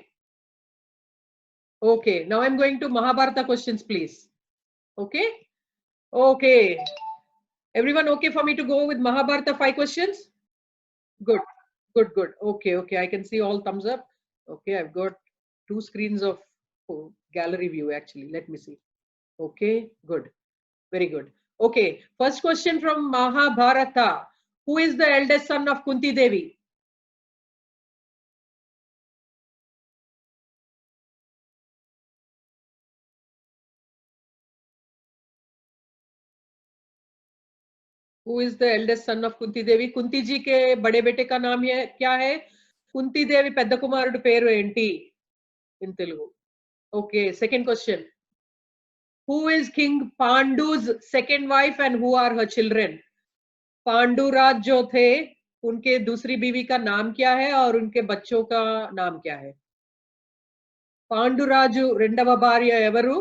B: Okay, now I'm going to Mahabharata questions, please. Okay. Okay. Everyone okay for me to go with Mahabharata 5 questions? Good. Good, good. Okay, okay. I can see all thumbs up. Okay, I've got 2 screens of gallery view actually. Let me see. Okay, good. Very good. Okay, first question from Mahabharata. Who is the eldest son of Kunti Devi? Who is the eldest son of Kunti Devi? Kunti ji के बड़े बेटे का नाम क्या है? Kunti Devi పెద్ద కుమారుడు పేరు ఏంటి in Telugu? Okay, second question. Who is King Pandu's second wife and who are her children? पांडुराज जो थे उनके दूसरी बीवी का नाम क्या है और उनके बच्चों का नाम क्या है? పాండురాజు రెండవ భార్య ఎవరు?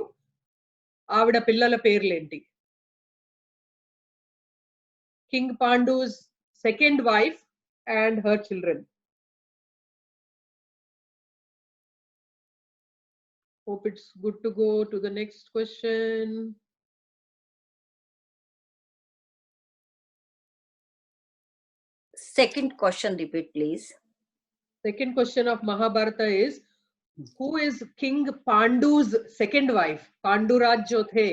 B: ఆవిడ పిల్లల పేర్లేంటి? King Pandu's second wife and her children. Hope it's good to go to the next question.
A: Second question, repeat please.
B: Second question of Mahabharata is, who is King Pandu's second wife? पांडुराज जो थे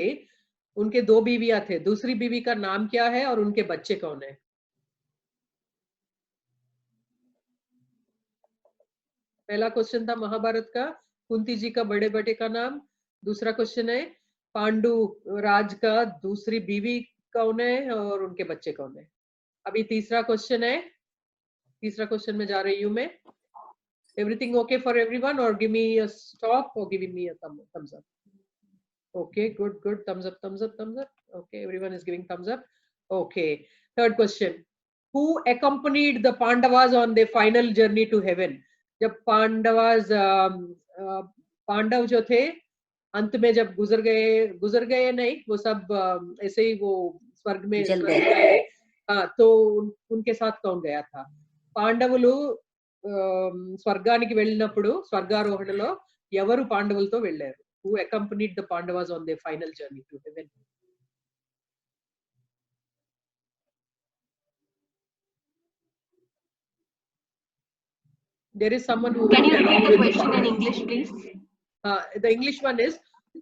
B: उनके 2 बीवियां थे, दूसरी बीवी का नाम क्या है और उनके बच्चे कौन है? पहला क्वेश्चन था महाभारत का, कुंती जी का बड़े बेटे का नाम। दूसरा क्वेश्चन है पांडु राज का दूसरी बीवी कौन है और उनके बच्चे कौन है? अभी तीसरा क्वेश्चन है, तीसरा क्वेश्चन में जा रही हूं मैं। Everything okay for everyone, or give me a stop or giving me a thumbs up? Okay, good, good. Thumbs up, thumbs up, thumbs up. Okay, everyone is giving thumbs up. Okay, third question. Who accompanied the Pandavas on their final journey to heaven? जब पांडवास पांडव जो थे अंत में जब गुजर गए नहीं, वो सब ऐसे ही वो स्वर्ग में
A: जल गए।
B: हाँ, तो उनके साथ कौन गया था? పాండవులు స్వర్గానికి వెళ్ళినప్పుడు స్వర్గారోహణలో ఎవరు పాండవులతో వెళ్ళారు? Who accompanied the Pandavas on their final journey to heaven? There is someone who
M: Can you
B: went
M: repeat
B: along
M: the
B: with
M: question in English, please?
B: The English one is,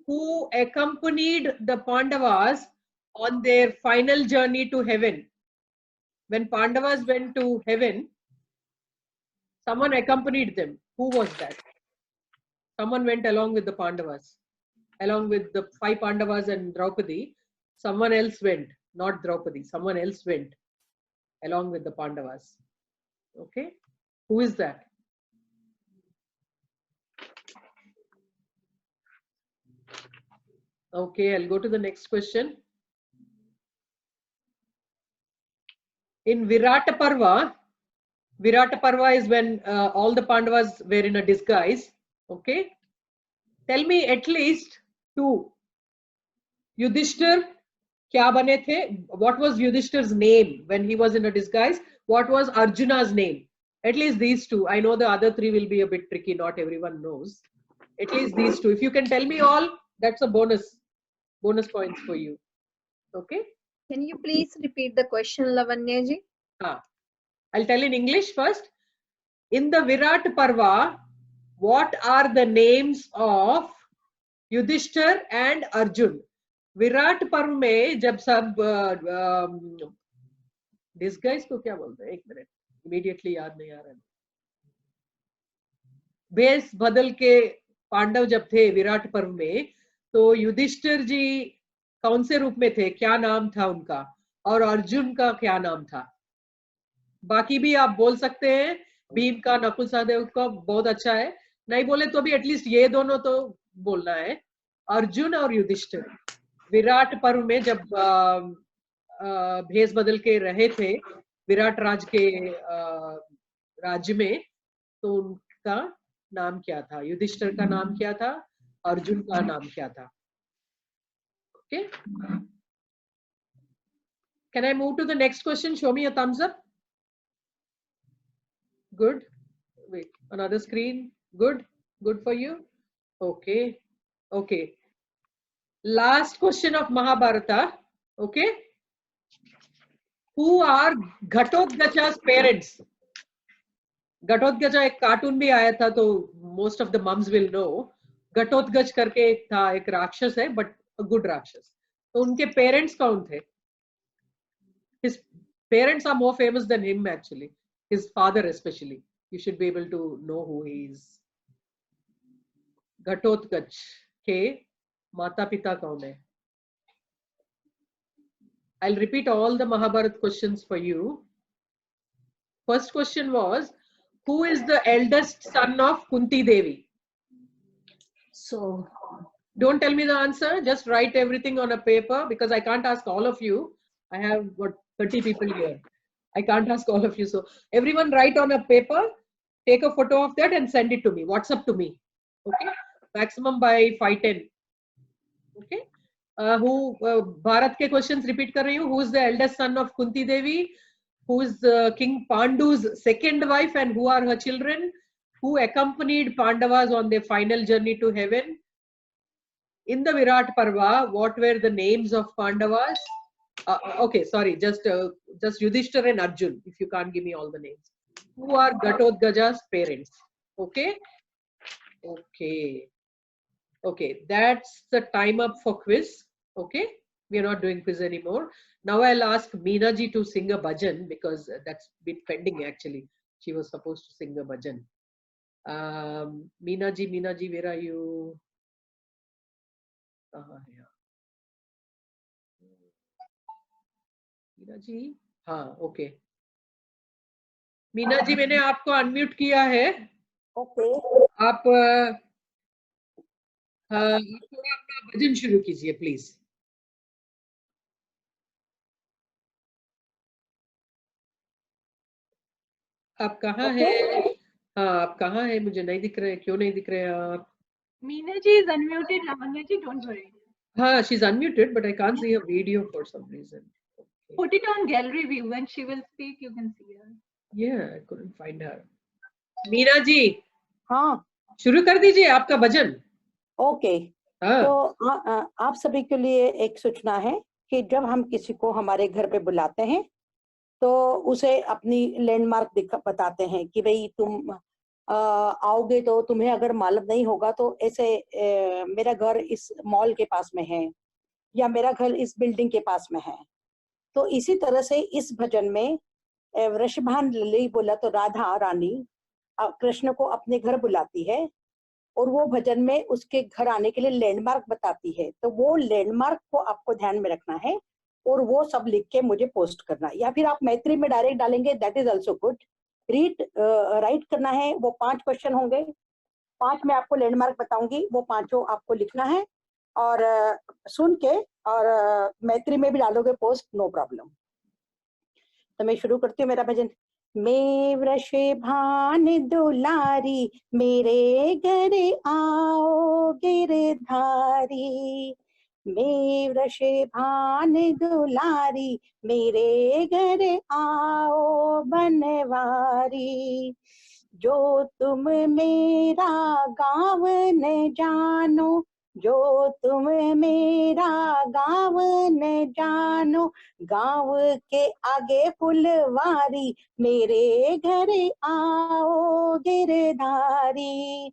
B: who accompanied the Pandavas on their final journey to heaven? When Pandavas went to heaven, someone accompanied them. Who was that? Someone went along with the Pandavas, along with the 5 Pandavas and Draupadi. Someone else went, not Draupadi. Someone else went along with the Pandavas. Okay, who is that? Okay, I'll go to the next question. In Virata Parva is when all the Pandavas were in a disguise. Okay, tell me at least 2. Yudhishthir kya bane the? What was Yudhishthir's name when he was in a disguise? What was Arjuna's name? At least these 2. I know the other 3 will be a bit tricky. Not everyone knows. At least these 2. If you can tell me all, that's a bonus points for you. Okay.
I: Can you please repeat the question, Lavanya ji?
B: I'll tell in English first. In the Virat Parva, what are the names of Yudhishthir and Arjun? Virat Parva में जब सब disguise को क्या बोलते हैं? 1 minute, immediately याद नहीं आ रहा है। भेष बदल के पांडव जब थे विराट पर्व में, तो युधिष्ठिर जी कौन से रूप में थे? क्या नाम था उनका? और अर्जुन का क्या नाम था? बाकी भी आप बोल सकते हैं। भीम का, नकुल सहदेव का बहुत अच्छा है। नहीं बोले तो भी एटलीस्ट ये दोनों तो बोलना है, अर्जुन और युधिष्ठिर। विराट पर्व में जब भेष बदल के रहे थे विराट राज के राज्य में, तो उनका नाम क्या था? युधिष्ठिर का नाम क्या था? अर्जुन का नाम क्या था? Okay. Can I move to the next question? Show me a thumbs up. Good. Wait, another screen. Good. Good for you. Okay. Okay. Last question of Mahabharata. Okay. Who are Ghatotkacha's parents? Ghatotkacha एक cartoon भी आया था, तो most of the moms will know. Ghatotkacha करके एक था, एक राक्षस है बट अ गुड राक्षस. तो उनके पेरेंट्स कौन थे? His parents are more famous than him actually. His father especially. You should be able to know who he is. Ghatotkacha के माता पिता कौन है? I'll repeat all the Mahabharata questions for you. First question was, who is the eldest son of Kunti Devi?
A: So,
B: don't tell me the answer. Just write everything on a paper, because I can't ask all of you. I have what 30 people here. I can't ask all of you. So everyone write on a paper, take a photo of that and send it to me. WhatsApp to me. Okay. Maximum by 5:10. Okay. Bharat ke questions repeat kar rahi hu. Who is the eldest son of Kunti Devi? Who is King Pandu's second wife and who are her children? Who accompanied Pandavas on their final journey to heaven? In the Virat Parva, what were the names of Pandavas? Okay, sorry, just Yudhishthir and Arjun, if you can't give me all the names. Who are Ghatotkacha's parents? Okay? Okay. Okay, that's the time up for quiz. Okay? We are not doing quiz anymore. Now I'll ask Meena ji to sing a bhajan, because that's been pending actually. She was supposed to sing a bhajan. Meena ji, where are you? Yeah. Meena ji, हाँ, okay. Meena जी, मैंने आपको unmute किया है. Okay. आप थोड़ा अपना भजन शुरू कीजिए प्लीज. आप कहाँ हैं? हाँ, आप कहाँ हैं? मुझे नहीं दिख रहे. क्यों नहीं दिख रहे आप?
K: Meena ji is unmuted. Lavanya ji, don't worry.
B: हाँ, she's unmuted, but I can't see her video for some reason.
K: Put it on gallery view. When she will speak, you can see her.
B: Yeah, I couldn't find her. Meena ji,
E: हाँ,
B: शुरू कर दीजिए आपका भजन.
E: Okay.
B: हाँ.
E: तो आप सभी के लिए एक सूचना है कि जब हम किसी को हमारे घर पे बुलाते हैं तो उसे अपनी लैंडमार्क बताते हैं कि भाई तुम आओगे तो तुम्हें अगर मालूम नहीं होगा तो ऐसे मेरा घर इस मॉल के पास में है या मेरा घर इस बिल्डिंग के पास में है. तो इसी तरह से इस भजन में वृषभान लली बोला तो राधा रानी कृष्ण को अपने घर बुलाती है और वो भजन में उसके घर आने के लिए लैंडमार्क बताती है. तो वो लैंडमार्क को आपको ध्यान में रखना है और वो सब लिख के मुझे पोस्ट करना, या फिर आप मैत्री में डायरेक्ट डालेंगे, that is also good. Right करना है. वो 5 क्वेश्चन होंगे, 5 में आपको लैंडमार्क बताऊंगी, वो 5 आपको लिखना है और सुन के और मैत्री में भी डालोगे पोस्ट, नो प्रॉब्लम. तो मैं शुरू करती हूँ मेरा भजन. मैं वृषभान दुलारी मेरे घर आओ गिरधारी. मैं वृषभान दुलारी मेरे घर आओ बनवारी. जो तुम मेरा गाँव न जानो, जो तुम मेरा गाँव न जानो, गाँव के आगे फुलवारी मेरे घर आओ गिरधारी.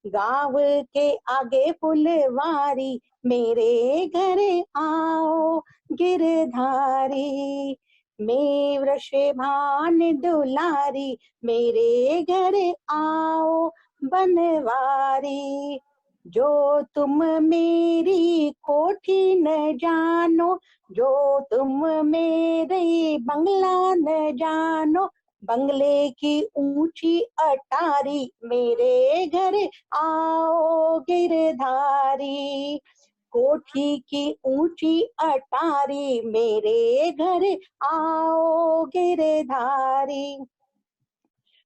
E: गाँव के आगे फुलवारी मेरे घर आओ गिरधारी. मैं वृषभान दुलारी मेरे घर आओ बनवारी. जो तुम मेरी कोठी न जानो, जो तुम मेरे बंगला न जानो, बंगले की ऊंची अटारी मेरे घर आओ गिरधारी. कोठी की ऊंची अटारी मेरे घर आओ गिरधारी.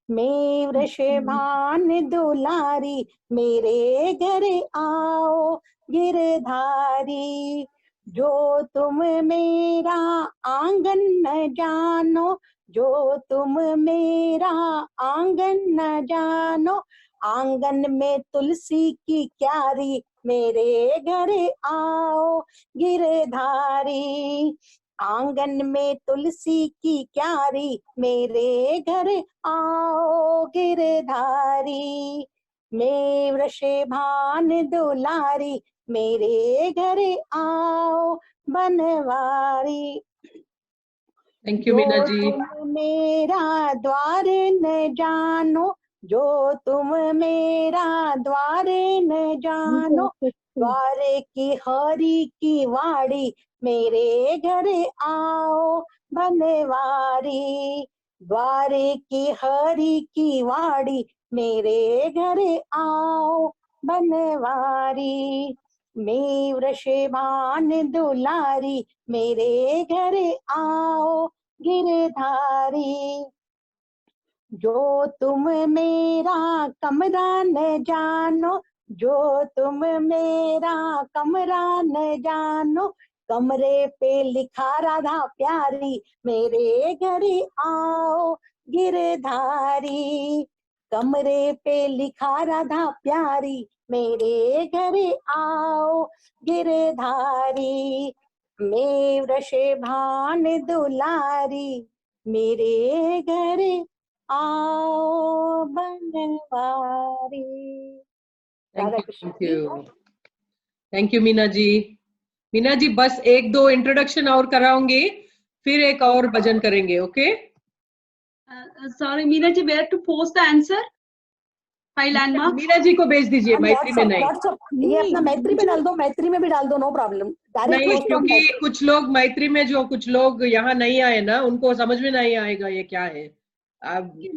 E: मैं वृषभान दुलारी मेरे घर आओ गिरधारी। जो तुम मेरा आंगन न जानो, जो तुम मेरा आंगन न जानो, आंगन में तुलसी की क्यारी मेरे घर आओ गिरधारी। आंगन में तुलसी की क्यारी मेरे घर आओ गिरधारी। मैं वृषभान दुलारी मेरे घर आओ बनवारी।
B: थैंक यू मीना
E: जो
B: जी।
E: तुम मेरा द्वार न जानो, जो तुम मेरा द्वार न जानो, द्वारे की हरी की वाड़ी मेरे घर आओ बनवारी। द्वारे की हरी की वाड़ी मेरे घर आओ बनवारी। मैं वृषभान दुलारी मेरे घर आओ गिरधारी। जो तुम मेरा कमरा न जानो, जो तुम मेरा कमरा न जानो, कमरे पे लिखा राधा प्यारी मेरे घर आओ गिरधारी। कमरे पे लिखा राधा प्यारी मेरे घर आओ गिरधारी। मैं वृषभान दुलारी मेरे घर आओ Banwari. Radha Krishna
B: thank you, thank you Meena ji. Meena ji बस एक दो इंट्रोडक्शन और कराऊंगी, फिर एक और भजन करेंगे। Okay
D: Sorry, Meena ji, where to post the answer? 5 landmarks.
B: Meena ji को भेज दीजिए, मैत्री में नहीं।
E: ये अपना मैत्री में डाल दो, मैत्री में भी डाल दो, नो प्रॉब्लम।
B: नहीं, क्योंकि कुछ लोग मैत्री में जो कुछ लोग यहाँ नहीं आए ना, उनको समझ में नहीं आएगा ये क्या है।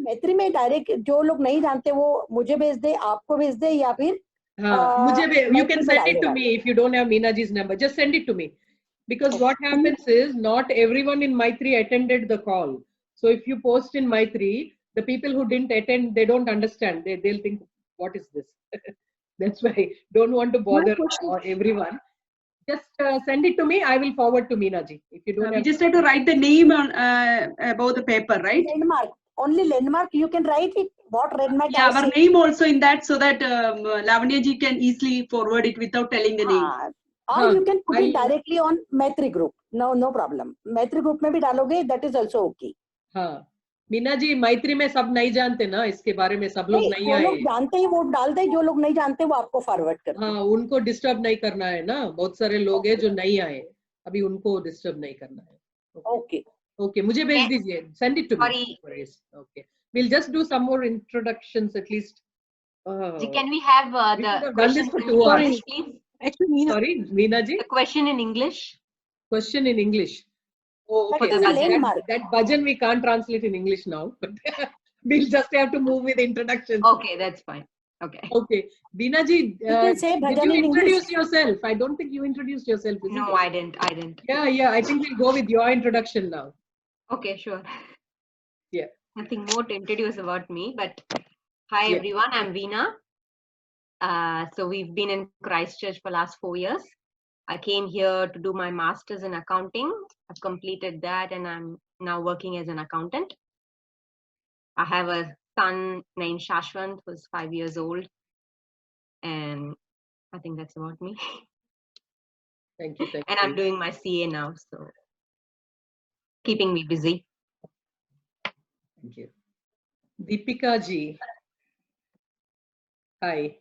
E: मैत्री में डायरेक्ट जो लोग नहीं जानते वो मुझे भेज दे, आपको भेज दे, या फिर
B: हाँ, मुझे you can send it to me if you don't have Meena ji's number. Just send it to me, because what happens is not everyone in Maitri attended the call. So if you post in Maitri, the people who didn't attend, they don't understand. They'll think, what is this? That's why don't want to bother everyone. Just send it to me. I will forward to Meena ji. If you don't
D: We
B: have
D: just have to write the name on above the paper, right?
E: Landmark. Only landmark you can write it. What landmark?
D: Yeah, our name also in that, so that Lavanya ji can easily forward it without telling the name.
E: Or you can put it directly on Maitri group. No problem. Maitri group में भी डालोगे, that is also okay.
B: हाँ, मीना जी मैत्री में सब नहीं जानते ना इसके बारे में, सब लोग नहीं आए।
E: जो लोग जानते हैं वो डाल दे, जो लोग नहीं जानते वो आपको फॉरवर्ड कर।
B: हाँ, उनको डिस्टर्ब नहीं करना है ना, बहुत सारे लोग हैं जो नहीं आए, अभी उनको डिस्टर्ब नहीं करना है।
E: ओके
B: ओके, मुझे भेज दीजिए, send it to me. Okay, we'll just do some more introductions at least.
G: Can we have the question
B: for
G: in
B: 2 hours,
G: English, please?
U: Actually,
B: sorry, Meena ji.
G: The question in English.
B: Question in English. Oh, okay.
G: For the bhajan.
B: That bhajan we can't translate in English now, but we'll just have to move with introductions.
G: Okay, that's fine. Okay.
B: Okay, Meena ji,
E: can say
B: did
E: bhajan
B: you
E: in English.
B: introduce yourself? I don't think you introduced yourself.
G: No, I didn't.
B: Yeah, I think we'll go with your introduction now.
G: Okay, sure.
B: Yeah.
G: Nothing more to introduce about me, but hi
B: Yeah.
G: everyone, I'm Veena. So we've been in Christchurch for last 4 years. I came here to do my master's in accounting. I've completed that and I'm now working as an accountant. I have a son named Shashwant who's 5 years old. And I think that's about me.
B: Thank you.
G: And I'm doing my CA now, so keeping me busy.
B: Thank you. Deepika ji. Hi.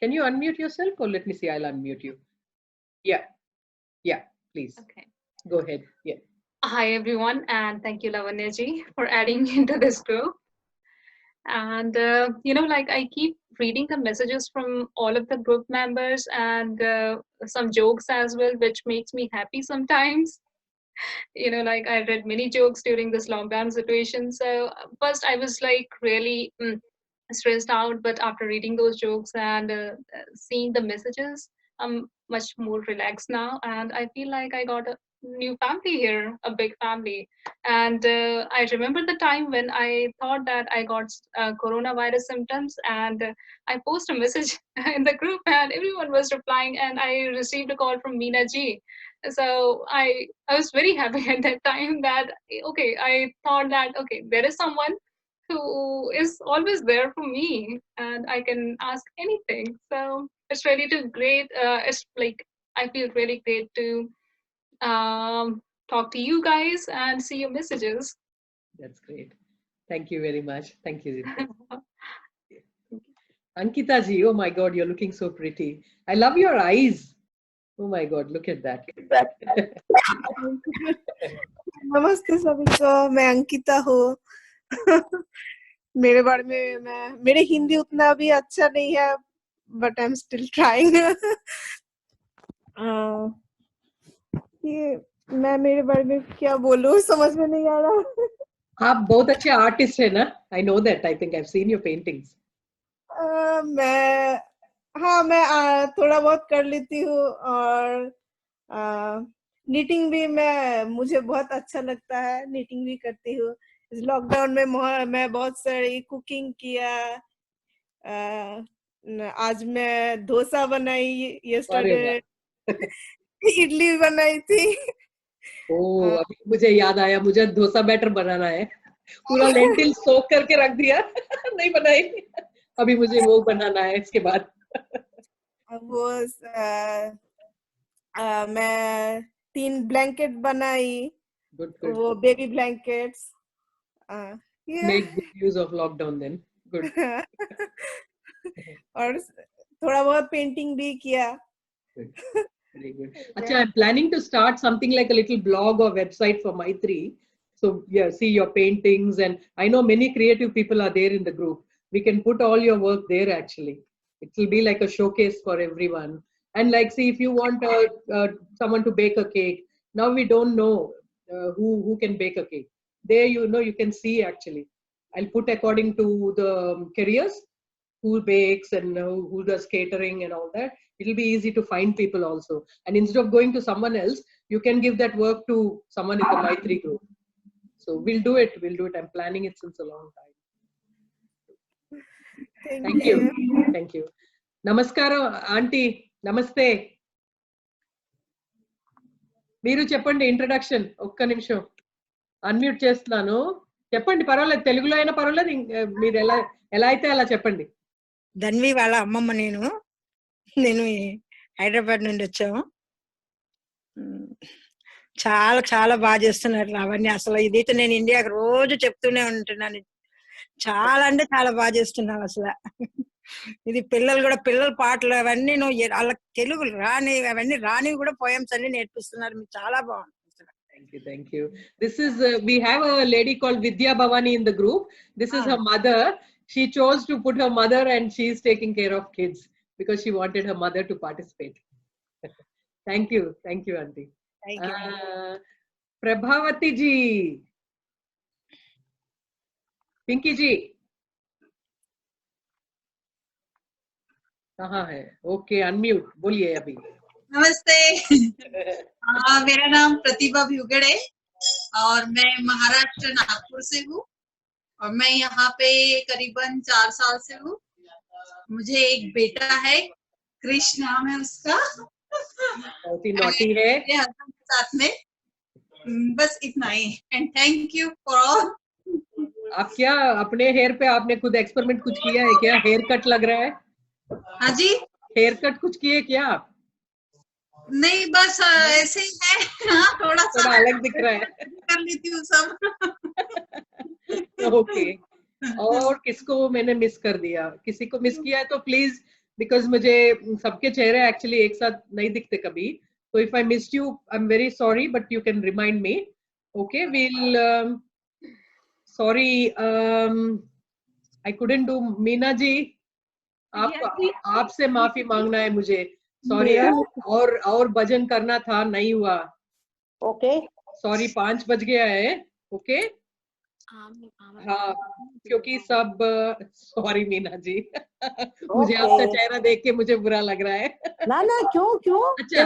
B: Can you unmute yourself, or let me see, I'll unmute you. Yeah, please.
H: Okay.
B: Go ahead. Yeah.
H: Hi, everyone, and thank you, Lavanya ji, for adding into this group. And, I keep reading the messages from all of the group members and some jokes as well, which makes me happy sometimes. I read many jokes during this lockdown situation. So first I was really stressed out, but after reading those jokes and seeing the messages, I'm much more relaxed now. And I feel like I got new family here, a big family. And I remember the time when I thought that I got coronavirus symptoms, and I posted a message in the group, and everyone was replying, and I received a call from Meena ji. So I was very happy at that time that, okay, I thought that, okay, there is someone who is always there for me, and I can ask anything. So it's really too great. It's like I feel really great to talk to you guys and see your messages.
B: That's great. Thank you very much. Thank you, Zita. Ankita ji, oh my God, you're looking so pretty. I love your eyes. Oh my God, look at that.
U: नमस्ते सभी को, मैं अंकिता हूँ। मेरे बारे में मेरे हिंदी उतना भी अच्छा नहीं है, but I am still trying. ये मैं मेरे बारे में क्या बोलूं, समझ में नहीं आ रहा।
B: आप बहुत अच्छे आर्टिस्ट है ना? I know that. I think I've seen your paintings.
U: मैं थोड़ा बहुत कर लेती हूँ, और नीटिंग भी मुझे बहुत अच्छा लगता है, नीटिंग भी करती हूँ। इस लॉकडाउन में मैं बहुत सारी कुकिंग किया। आज मैं डोसा बनाई, यस्टरडे इडली बनाई थी।
B: ओह, अभी मुझे याद आया, मुझे डोसा बैटर बनाना है। पूरा लेंटिल सोक करके रख दिया, नहीं बनाई। अभी मुझे वो बनाना है इसके बाद।
U: वो मैं 3 ब्लैंकेट बनाई, वो baby blankets.
B: Make good use of lockdown then. Good.
U: और थोड़ा बहुत पेंटिंग भी किया।
B: Very good. Acha, I'm planning to start something like a little blog or website for Maitri. So yeah, see your paintings, and I know many creative people are there in the group. We can put all your work there actually. It will be like a showcase for everyone. And like, see, if you want someone to bake a cake, now we don't know who can bake a cake. There, you can see actually. I'll put according to the careers, who bakes and who does catering and all that. It'll be easy to find people also. And instead of going to someone else, you can give that work to someone in the Maitri group. So we'll do it. I'm planning it since a long time. Thank you. Thank you. Namaskara, Auntie. Namaste. మీరు చెప్పండి introduction. ఒక్క నిమిషం unmute చేస్తున్నాను. చెప్పండి, పర్వాలేదు, తెలుగులో అయినా పర్వాలేదు, మీరు ఎలా అయితే అలా చెప్పండి.
J: ధన్వి వాళ్ళ అమ్మమ్మ నేను హైదరాబాద్ నుండి వచ్చాము. చాలా చాలా బాగా చేస్తున్నారు అవన్నీ. అసలు ఇదైతే నేను ఇండియాకి రోజు చెప్తూనే ఉంటున్నాను, చాలా అంటే చాలా బాగా చేస్తున్నావు అసలు. ఇది పిల్లల పాటలు అవన్నీ వాళ్ళకి తెలుగు అవన్నీ రానివి కూడా పోయమ్స్ అన్ని నేర్పిస్తున్నారు. మీకు చాలా బాగుంది.
B: Thank you. This is we have a lady called Vidya Bhavani in the group. This is her mother. She chose to put her mother, and she is taking care of kids because she wanted her mother to participate. Thank you, auntie.
J: Thank you.
B: Prabhavati ji, Pinky ji, कहाँ है? Okay, unmute. बोलिए अभी.
N: नमस्ते। मेरा नाम प्रतिभा भ्यूगड़ है और मैं महाराष्ट्र नागपुर से हूँ और मैं यहाँ पे करीबन 4 साल से हूँ। मुझे एक बेटा है, कृष्ण नाम है उसका।
B: बहुत ही नॉटी है।
N: मेरे हस्बैंड के साथ में बस इतना ही। And thank you for all.
B: आप क्या अपने हेयर पे आपने खुद एक्सपेरिमेंट कुछ किया है क्या? हेयर कट लग रहा है।
N: हाँ जी,
B: हेयर कट कुछ किए क्या आप?
N: नहीं, बस ऐसे ही है। हाँ, थोड़ा
B: अलग दिख रहा है।
N: कर लेती हूँ सब।
B: ओके। और किसको मैंने मिस कर दिया? किसी को मिस किया है तो प्लीज, बिकॉज मुझे सबके चेहरे एक्चुअली एक साथ नहीं दिखते कभी, तो if I missed you I am very sorry, but you can remind me. Okay, will sorry, I couldn't do. Meena ji, आपसे माफी मांगना है मुझे. सॉरी, और भजन करना था, नहीं हुआ.
E: ओके,
B: सॉरी, 5 बज गया है. ओके, हाँ, क्योंकि सब सॉरी मीना जी. मुझे आपका चेहरा देख के मुझे बुरा लग रहा है.
E: ना क्यों?
B: अच्छा,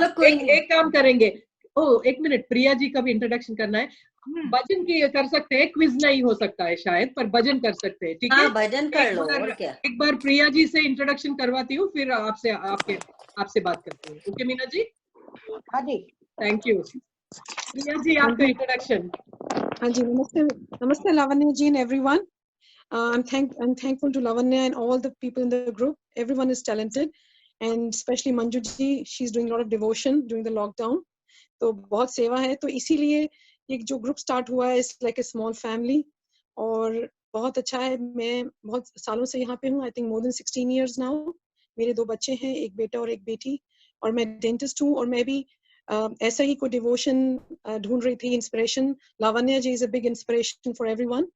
B: एक काम करेंगे, एक मिनट, प्रिया जी का भी इंट्रोडक्शन करना है। भजन की कर सकते हैं, क्विज नहीं हो सकता है शायद, पर भजन कर सकते हैं, ठीक है?
A: हाँ, भजन कर लो, और क्या।
B: एक बार प्रिया जी से इंट्रोडक्शन करवाती हूँ, फिर आपसे बात करती हूँ। ओके मीना जी?
E: हाँ जी,
B: थैंक यू। प्रिया जी, आपका इंट्रोडक्शन।
L: हाँ जी, नमस्ते Lavanya ji and everyone. I'm thankful to Lavanya and all the people in the group. Everyone is talented, and especially Manju ji, she's doing a lot of devotion during the lockdown. तो बहुत सेवा है, तो इसीलिए ये जो group start हुआ है, it's like a small family, और बहुत अच्छा है। मैं बहुत सालों से यहाँ पे हूँ, I think more than 16 years now. मेरे 2 बच्चे हैं, एक बेटा और एक बेटी, और मैं डेंटिस्ट हूँ, और मैं भी ऐसा ही कोई डिवोशन ढूंढ रही थी, inspiration. Lavanya ji is a big inspiration for everyone.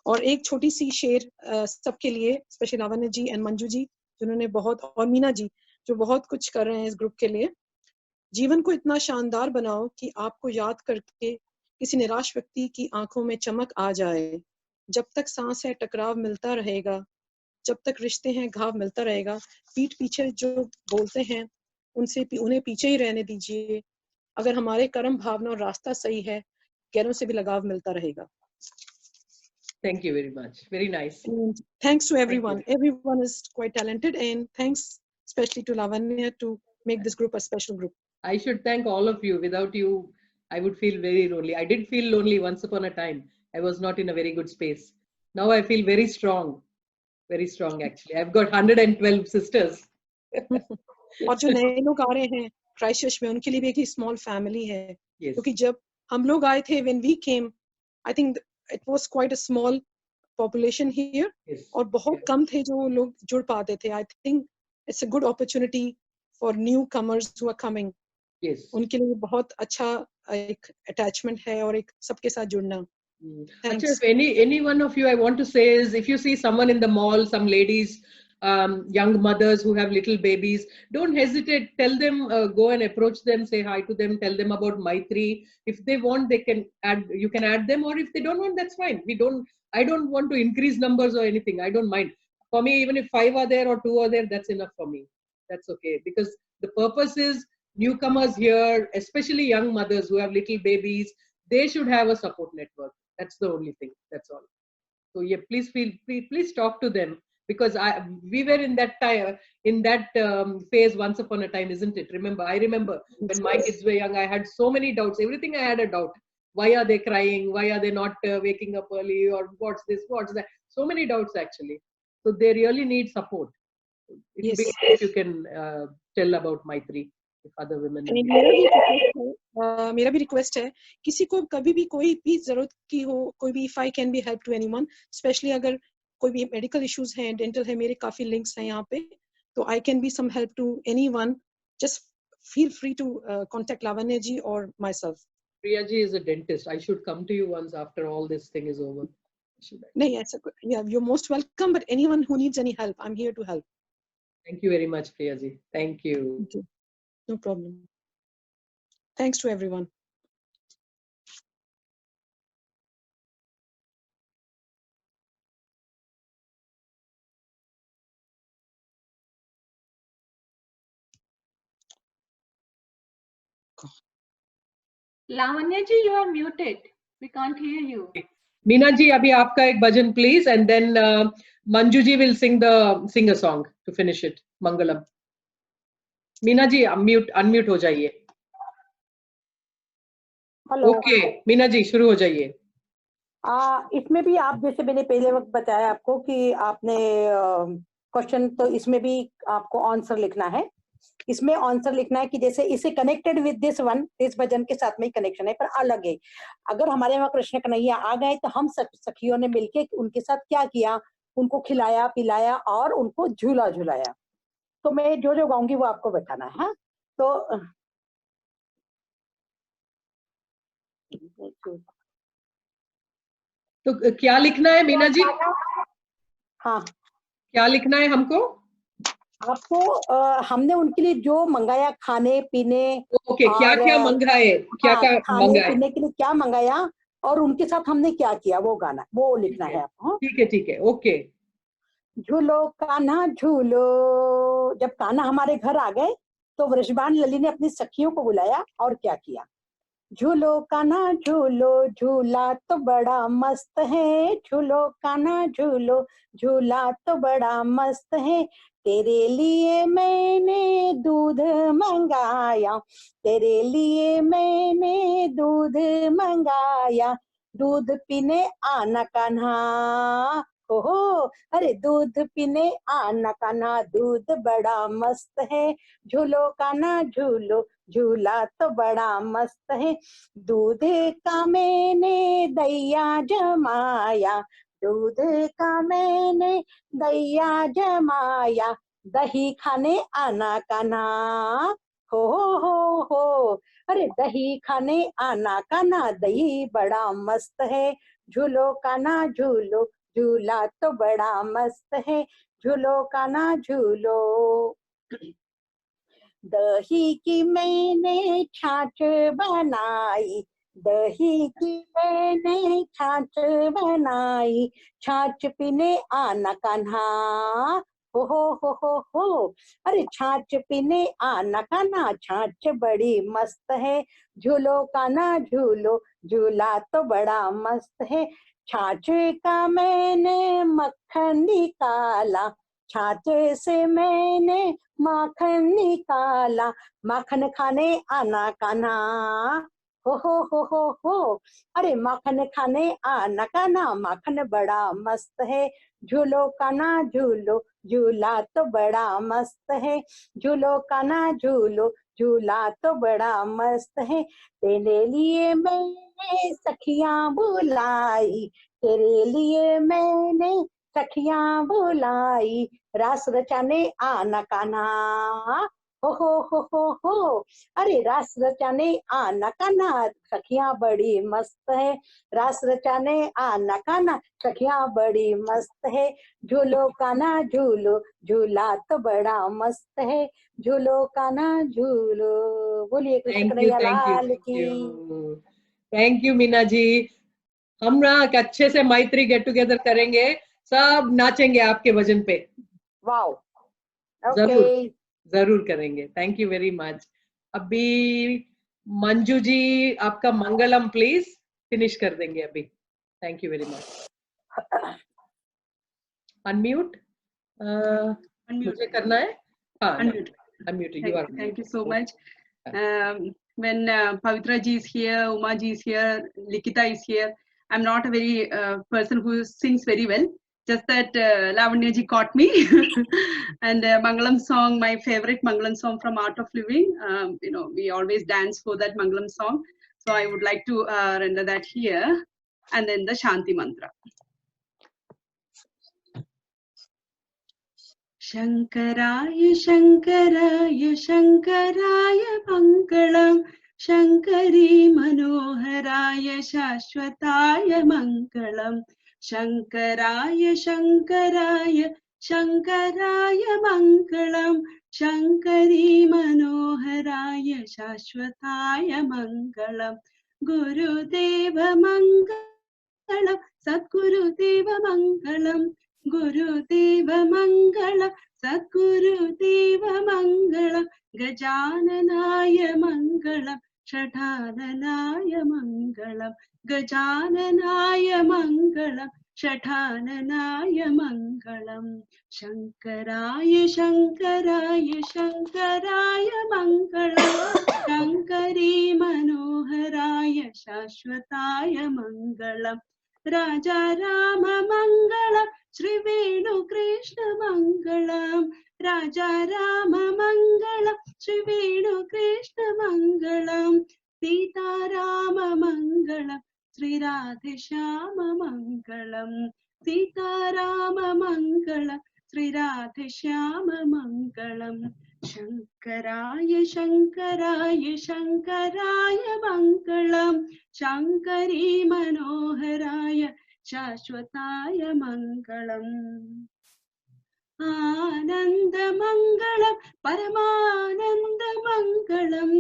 L: और एक छोटी सी शेर सबके लिए, स्पेशली लावण्या जी एंड मंजू जी जिन्होंने बहुत, और मीना जी जो बहुत कुछ कर रहे हैं इस ग्रुप के लिए। जीवन को इतना शानदार बनाओ कि आपको याद करके किसी निराश व्यक्ति की आंखों में चमक आ जाए। जब तक सांस है टकराव मिलता रहेगा, जब तक रिश्ते हैं घाव मिलता रहेगा। पीठ पीछे जो बोलते हैं उन्हें पीछे ही रहने दीजिए। अगर हमारे कर्म, भावना और रास्ता सही है, गैरों से भी लगाव मिलता रहेगा।
B: Thank you very much. Very nice.
L: And thanks to everyone. Everyone is quite talented, and thanks especially to Lavanya to make this group a special group.
B: I should thank all of you. Without you, I would feel very lonely. I did feel lonely once upon a time. I was not in a very good space. Now I feel very strong actually. I've got 112 sisters.
L: और जो नए लोग आ रहे हैं Christchurch में, उनके लिए भी एक स्मॉल फैमिली है। क्योंकि जब हम लोग आए थे, when we came, I think it was quite a small population here, और बहुत कम थे जो लोग जुड़ पाते थे। I think it's a good opportunity for newcomers who are coming.
B: Yes.
L: उनके लिए बहुत अच्छा एक attachment है, और एक सबके साथ जुड़ना।
B: Actually, if any one of you I want to say is, if you see someone in the mall, some ladies, young mothers who have little babies, don't hesitate. Tell them, go and approach them, say hi to them, tell them about Maitri. If they want, they can add. You can add them, or if they don't want, that's fine. I don't want to increase numbers or anything. I don't mind. For me, even if 5 are there or 2 are there, that's enough for me. That's okay, because the purpose is newcomers here, especially young mothers who have little babies, they should have a support network. That's the only thing. That's all. So yeah, please talk to them, because we were in that time, in that phase once upon a time, isn't it? I remember when my kids were young, I had so many doubts. Everything I had a doubt. Why are they crying? Why are they not waking up early? Or what's this? What's that? So many doubts actually. So they really need support. It would be great if you can tell about Maitri if other women.
L: मेरा भी request है, किसी को कभी भी कोई भी जरूरत की हो, कोई भी, if I can be help to anyone, especially अगर कोई भी मेडिकल इश्यूज हैं, डेंटल है, मेरे काफी लिंक्स हैं यहाँ पे, तो I can be some help to anyone. Just feel free to contact Lavanya ji or myself.
B: Priya ji is a dentist. I should come to you once after all this thing is over.
L: नहीं, ऐसा, yeah, you're most welcome. But anyone who needs any help, I'm here to help.
B: Thank you very much, Priya ji. Thank you.
L: No problem. Thanks to everyone.
K: Lavanya ji, you are muted. We can't hear you.
B: Meena ji, abhi aapka ek bhajan please, and then Manju ji will sing a song to finish it. Mangalam. Meena ji, unmute ho jaiye.
E: Hello.
B: Okay Meena ji, शुरू हो जाइए।
E: इसमें भी आप, जैसे मैंने पहले वक्त बताया आपको कि आपने क्वेश्चन, तो इसमें भी आपको आंसर लिखना है। इसमें आंसर लिखना है कि जैसे इसे कनेक्टेड विद दिस वन, इस भजन के साथ में ही कनेक्शन है, पर अलग है। अगर हमारे वहाँ कृष्ण कन्हैया आ गए तो हम सखियों ने मिलके उनके साथ क्या किया, उनको खिलाया पिलाया और उनको झूला झुलाया। तो मैं जो जो गाऊंगी वो आपको बताना है। तो
B: क्या लिखना है मीना जी?
E: हाँ,
B: क्या लिखना है हमको?
E: आपको हमने उनके लिए जो मंगाया, खाने पीने,
B: ओके, क्या क्या मंगाए, क्या क्या
E: खाने
B: मंगाए,
E: पीने के लिए क्या मंगाया और उनके साथ हमने क्या किया, वो गाना, वो लिखना है आपको।
B: ठीक है, ओके।
E: झूलो कान्हा झूलो। जब कान्हा हमारे घर आ गए तो वृषभान लली ने अपनी सखियों को बुलाया और क्या किया, झूलो कान्हा झूलो, झूला तो बड़ा मस्त है। झूलो कान्हा झूलो, झूला तो बड़ा मस्त है। तेरे लिए मैंने दूध मंगाया, तेरे लिए मैंने दूध मंगाया। दूध पीने आना कान्हा, हो अरे दूध पीने आना कान्हा, दूध बड़ा मस्त है। झूलो कान्हा झूलो, झूला तो बड़ा मस्त है। दूध का मैंने दैया जमाया, दूध का मैंने दैया जमाया। दही खाने आना कान्हा, हो अरे दही खाने आना कान्हा, दही बड़ा मस्त है। झूलो कान्हा झूलो, झूला तो बड़ा मस्त है। झूलो कान्हा झूलो। दही की मैंने छाछ बनाई, दही की मैंने छाछ बनाई। छाछ पीने आना कान्हा, हो अरे छाछ पीने आना कान्हा, छाछ बड़ी मस्त है। झूलो कान्हा झूलो, झूला तो बड़ा मस्त है। छाछ का मैंने मक्खन निकाला, छाछ से मैंने माखन निकाला। माखन खाने आना कान्हा, हो अरे माखन खाने आना कान्हा, माखन बड़ा मस्त है। झूलो कान्हा झूलो, झूला तो बड़ा मस्त है। झूलो कान्हा झूलो, झूला तो बड़ा मस्त है। तेरे लिए मैंने सखियां बुलाई, तेरे लिए मैंने सखियां बुलाई। रास रचाने आना कान्हा, हो अरे रास रचाने आना कान्हा, सखियां बड़ी मस्त है। रास रचाने आना कान्हा, सखियां बड़ी मस्त है। झूलो कान्हा झूलो, झूला तो बड़ा मस्त है। झूलो कान्हा झूलो। बोलिए Krishna
B: thank you
E: Kanhaiya
B: thank you
E: Lal
B: thank
E: की।
B: यू थैंक यू मीना जी। हम ना अच्छे से मैत्री गेट टुगेदर करेंगे, सब नाचेंगे आपके भजन पे।
E: वाओ,
B: जरूर
E: ओके।
B: जरूर करेंगे। Thank you very much. अभी मंजू जी आपका मंगलम प्लीज फिनिश कर देंगे अभी। Thank you very much. Unmute मुझे करना है। हाँ
D: Unmute.
B: Unmute, you are
D: Thank you so much. When Pavitra ji is here, Uma ji is here, Likita is here, I'm not a very person who sings very well. Just that Lavanya ji caught me. And Mangalam song, my favorite Mangalam song from Art of Living. We always dance for that Mangalam song. So I would like to render that here. And then the Shanti mantra. Shankaraya Shankaraya Shankaraya Mangalam Shankari Manoharaya Shashwataya Mangalam Shankaraya Shankaraya Shankaraya Mangalam Shankari Manoharaya Shashwataya Mangalam Gurudeva Mangalam Satgurudeva Mangalam Gurudeva Mangala Satgurudeva Mangala Gajananaya Mangala Shadhananaya Mangala Gajananaya Mangala Shadhananaya Mangalam Shankaraya Shankaraya Shankaraya Mangalam Shankari Manoharaya Shashwataya Mangalam Raja Rama Mangalam Shri Venu Krishna Mangalam Raja Rama Mangalam Shri Venu Krishna Mangalam Sita Rama Mangalam Shri Radhe Shyama Mangalam Sita Rama Mangalam Shri Radhe Shyama Mangalam Shankaraya Shankaraya Shankaraya Mangalam Shankari Manoharaya Shashwataya Mangalam Ananda Mangalam Paramananda Mangalam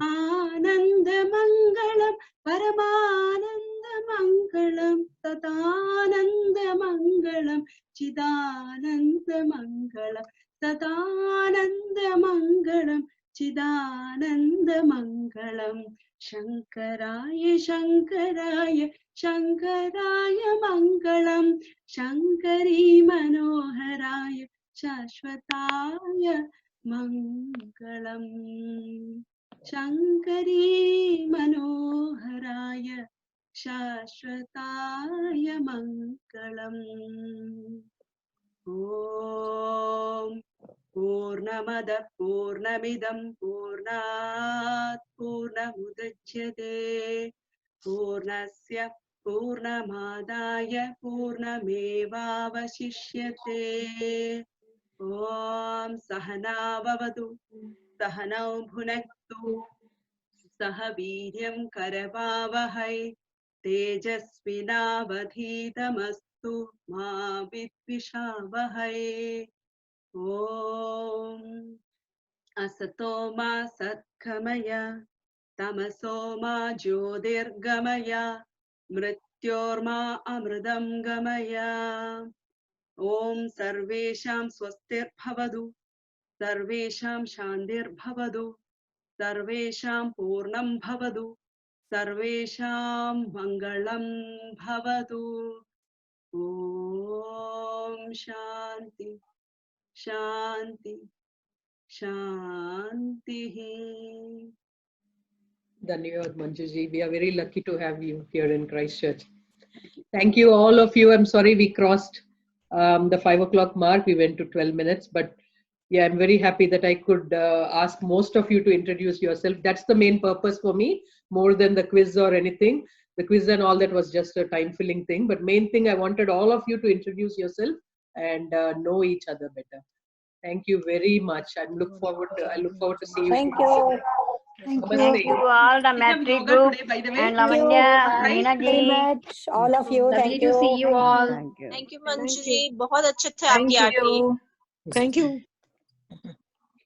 D: Ananda Mangalam Paramananda Mangalam Tatananda Mangalam Chidananda Mangalam Tatananda Mangalam Chidananda Mangalam मङ्गलम् शङ्कराय शङ्कराय शङ्कराय मङ्गलम् शङ्करी मनोहराय शाश्वताय मङ्गलम् शङ्करी मनोहराय शाश्वताय मङ्गलम् ॐ पूर्णमद पूर्णमिदं पूर्णात् पूर्णमुदच्यते पूर्णस्य पूर्णमादाय पूर्णमेवावशिष्यते ॐ सहनाववतु सहनौ भुनक्तु सह वीर्यं करवावहै तेजस्विनावधीतमस्तु मा विद्विषावहै ॐ असतो मा सद्गमय तमसो मा ज्योतिर्गमय मृत्योर्मा अमृतं गमय ॐ सर्वेषां स्वस्तिर्भवतु सर्वेषां शान्तिर्भवतु सर्वेषां पूर्णं भवतु सर्वेषां मङ्गलं भवतु ॐ शान्ति शान्ति शान्तिः
B: Dhanyavad Manjuji. We are very lucky to have you here in Christchurch. Thank you, all of you. I'm sorry we crossed the 5 o'clock mark. We went to 12 minutes, but yeah, I'm very happy that I could ask most of you to introduce yourself. That's the main purpose for me, more than the quiz or anything. The quiz and all that was just a time-filling thing. But main thing, I wanted all of you to introduce yourself and know each other better. Thank you very much. I look forward to see you.
E: Thank you.
O: Thank you all the Maitri group and Lavanya, Meena
E: Thank you very
O: ji.
E: much, all of you.
O: Lovely
E: Thank
O: to
E: you.
O: see you all.
M: Thank you Manju ji, बहुत अच्छे थे
V: Thank
M: आपकी आरती।
V: you. Thank you.